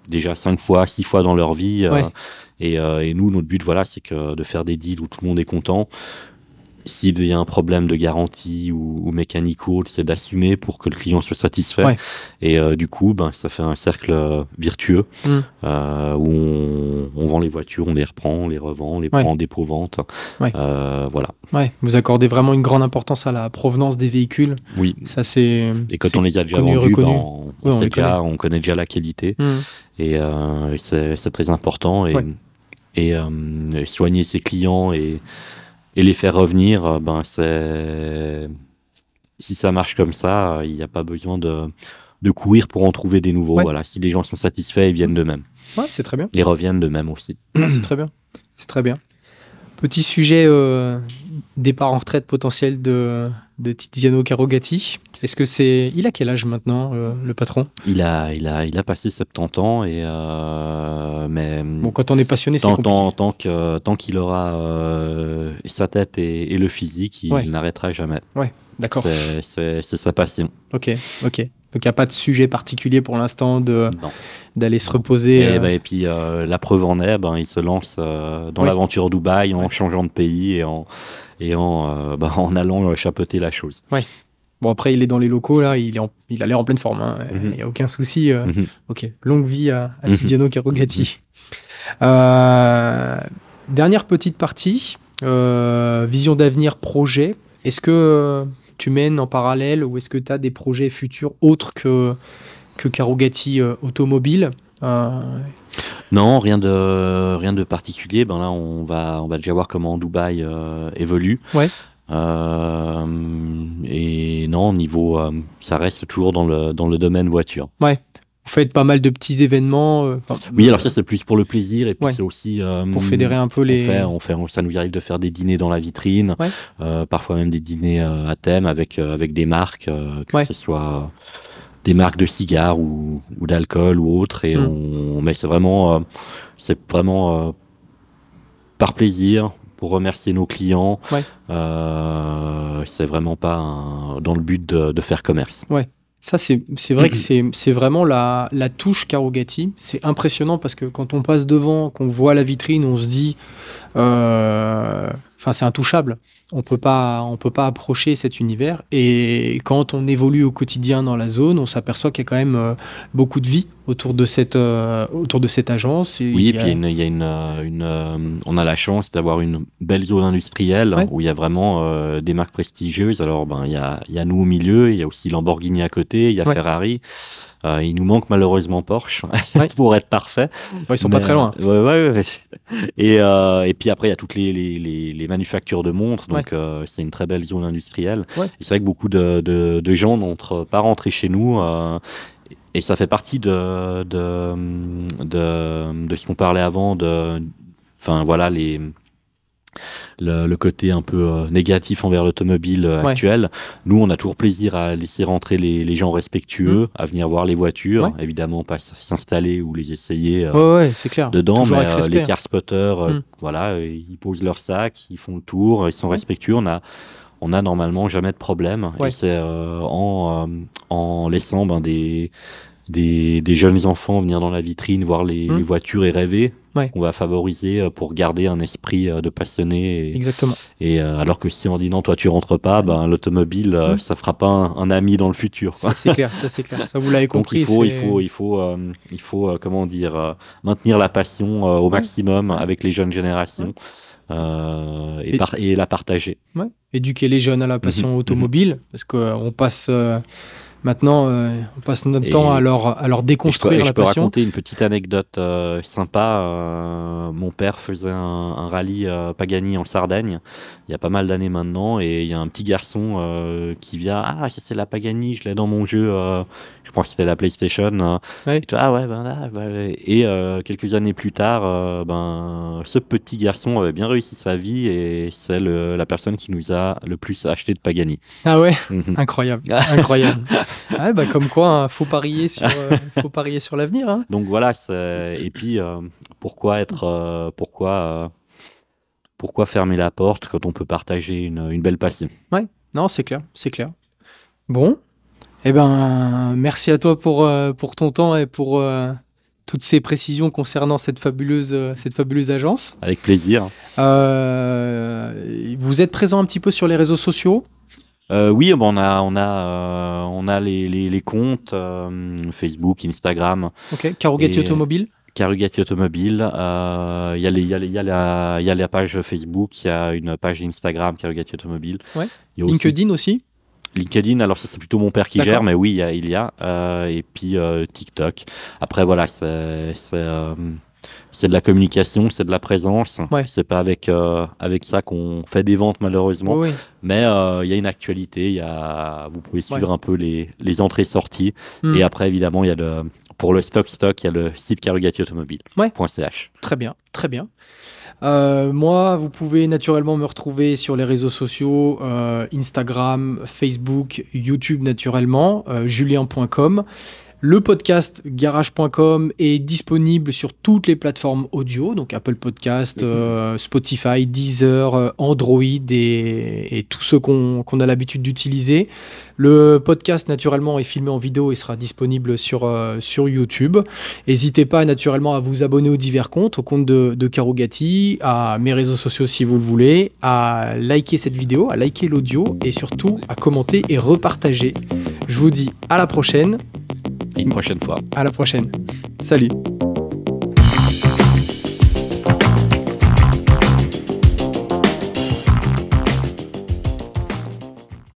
déjà 5 fois, 6 fois dans leur vie. Et nous, notre but, c'est de faire des deals où tout le monde est content. S'il y a un problème de garantie ou mécanique ou autre, c'est d'assumer pour que le client soit satisfait. Et du coup, ça fait un cercle virtueux où on vend les voitures, on les reprend, on les revend, on les prend en dépôt-vente. Voilà. Vous accordez vraiment une grande importance à la provenance des véhicules. Oui. Ça, c'est... Et quand on les a déjà vendus, on connaît déjà la qualité. Et c'est très important. Et soigner ses clients et les faire revenir, si ça marche comme ça, il n'y a pas besoin de courir pour en trouver des nouveaux. Voilà. Si les gens sont satisfaits, ils viennent d'eux-mêmes. C'est très bien. Ils reviennent d'eux-mêmes aussi. C'est très bien. C'est très bien. Petit sujet, départ en retraite potentiel de Tiziano Carrogati. Est-ce que c'est... Il a quel âge maintenant, le patron ? Il a passé 70 ans, mais... Bon, quand on est passionné, c'est compliqué. Tant qu'il aura sa tête et le physique, il n'arrêtera jamais. D'accord. C'est sa passion. Ok. Donc, il n'y a pas de sujet particulier pour l'instant d'aller se reposer. Et puis, la preuve en est, il se lance dans l'aventure Dubaï en changeant de pays et en allant chapeauter la chose. Bon, après, il est dans les locaux, là, il a l'air en pleine forme. Il n'y a aucun souci. Ok, longue vie à Tiziano Carrogati. Dernière petite partie. vision d'avenir, projet. Est-ce que tu mènes en parallèle ou est-ce que tu as des projets futurs autres que Carugati Automobile? Non, rien de particulier. Ben là, on va déjà voir comment Dubaï évolue. Ouais. Et non, niveau, ça reste toujours dans le domaine voiture. Ouais. Vous faites pas mal de petits événements. Oui, alors ça c'est plus pour le plaisir et puis c'est aussi pour fédérer un peu les. Ça nous arrive de faire des dîners dans la vitrine, parfois même des dîners à thème avec des marques, que ce soit des marques de cigares ou d'alcool ou autre. Et mais c'est vraiment par plaisir. Pour remercier nos clients, c'est vraiment pas dans le but de faire commerce. Ouais. Ça, c'est vrai que c'est vraiment la touche Carugati. C'est impressionnant parce que quand on passe devant, qu'on voit la vitrine, on se dit, c'est intouchable. On peut pas approcher cet univers. Et quand on évolue au quotidien dans la zone, on s'aperçoit qu'il y a quand même beaucoup de vie autour de cette agence. Et puis on a la chance d'avoir une belle zone industrielle où il y a vraiment des marques prestigieuses. Alors, il y a nous au milieu, il y a aussi Lamborghini à côté, il y a Ferrari. Il nous manque malheureusement Porsche pour être parfait. Ils sont pas très loin. Et puis après, il y a toutes les manufactures de montres. Donc, c'est une très belle zone industrielle. Et c'est vrai que beaucoup de gens n'entrent pas rentrer chez nous. Et ça fait partie de ce qu'on parlait avant. Le côté un peu négatif envers l'automobile actuelle. Nous, on a toujours plaisir à laisser rentrer les gens respectueux, à venir voir les voitures, évidemment pas s'installer ou les essayer c'est clair. dedans, toujours mais les car spotters, ils posent leur sac, ils font le tour, ils sont respectueux. On a normalement jamais de problème. Et c'est en laissant des jeunes enfants venir dans la vitrine, voir les voitures et rêver, on va favoriser pour garder un esprit de passionné. Exactement. Et alors que si on dit non, toi tu rentres pas, l'automobile, ça fera pas un ami dans le futur. Ça c'est clair. Ça vous l'avez compris. Donc il faut comment dire, maintenir la passion au maximum avec les jeunes générations et la partager. Éduquer les jeunes à la passion automobile, parce qu'on passe... Maintenant, on passe notre temps à leur déconstruire la passion. Je peux raconter une petite anecdote sympa. Mon père faisait un rallye Pagani en Sardaigne, il y a pas mal d'années maintenant, et il y a un petit garçon qui vient. Ah, ça c'est la Pagani, je l'ai dans mon jeu. Je crois que c'était la PlayStation. Et quelques années plus tard, ce petit garçon avait bien réussi sa vie et c'est la personne qui nous a le plus acheté de Pagani. Ah ouais, incroyable. Comme quoi, faut parier sur l'avenir. Hein. Donc voilà, et puis pourquoi fermer la porte quand on peut partager une belle passion? Ouais, non, c'est clair. Bon. Merci à toi pour ton temps et pour toutes ces précisions concernant cette fabuleuse agence. Avec plaisir. Vous êtes présent un petit peu sur les réseaux sociaux? Oui, on a les comptes Facebook, Instagram. Ok, Carugati Automobile. Carugati Automobile. Il y a la page Facebook, il y a une page Instagram Carugati Automobile. Ouais. LinkedIn aussi. LinkedIn, alors ça c'est plutôt mon père qui gère, mais oui, il y a. Et puis TikTok. Après voilà, c'est de la communication, c'est de la présence. C'est pas avec ça qu'on fait des ventes malheureusement. Oui. Mais il y a une actualité, vous pouvez suivre un peu les entrées-sorties. Et après évidemment, pour le stock, il y a le site carugatiautomobile.ch. Très bien. Moi, vous pouvez naturellement me retrouver sur les réseaux sociaux, Instagram, Facebook, YouTube naturellement, julien.com. Le podcast garage.com est disponible sur toutes les plateformes audio, donc Apple Podcast, Spotify, Deezer, Android et tous ceux qu'on a l'habitude d'utiliser. Le podcast naturellement est filmé en vidéo et sera disponible sur YouTube. N'hésitez pas naturellement à vous abonner aux divers comptes, au compte de Carugati, à mes réseaux sociaux si vous le voulez, à liker cette vidéo, à liker l'audio et surtout à commenter et repartager. Je vous dis à la prochaine. Une prochaine fois. À la prochaine. Salut.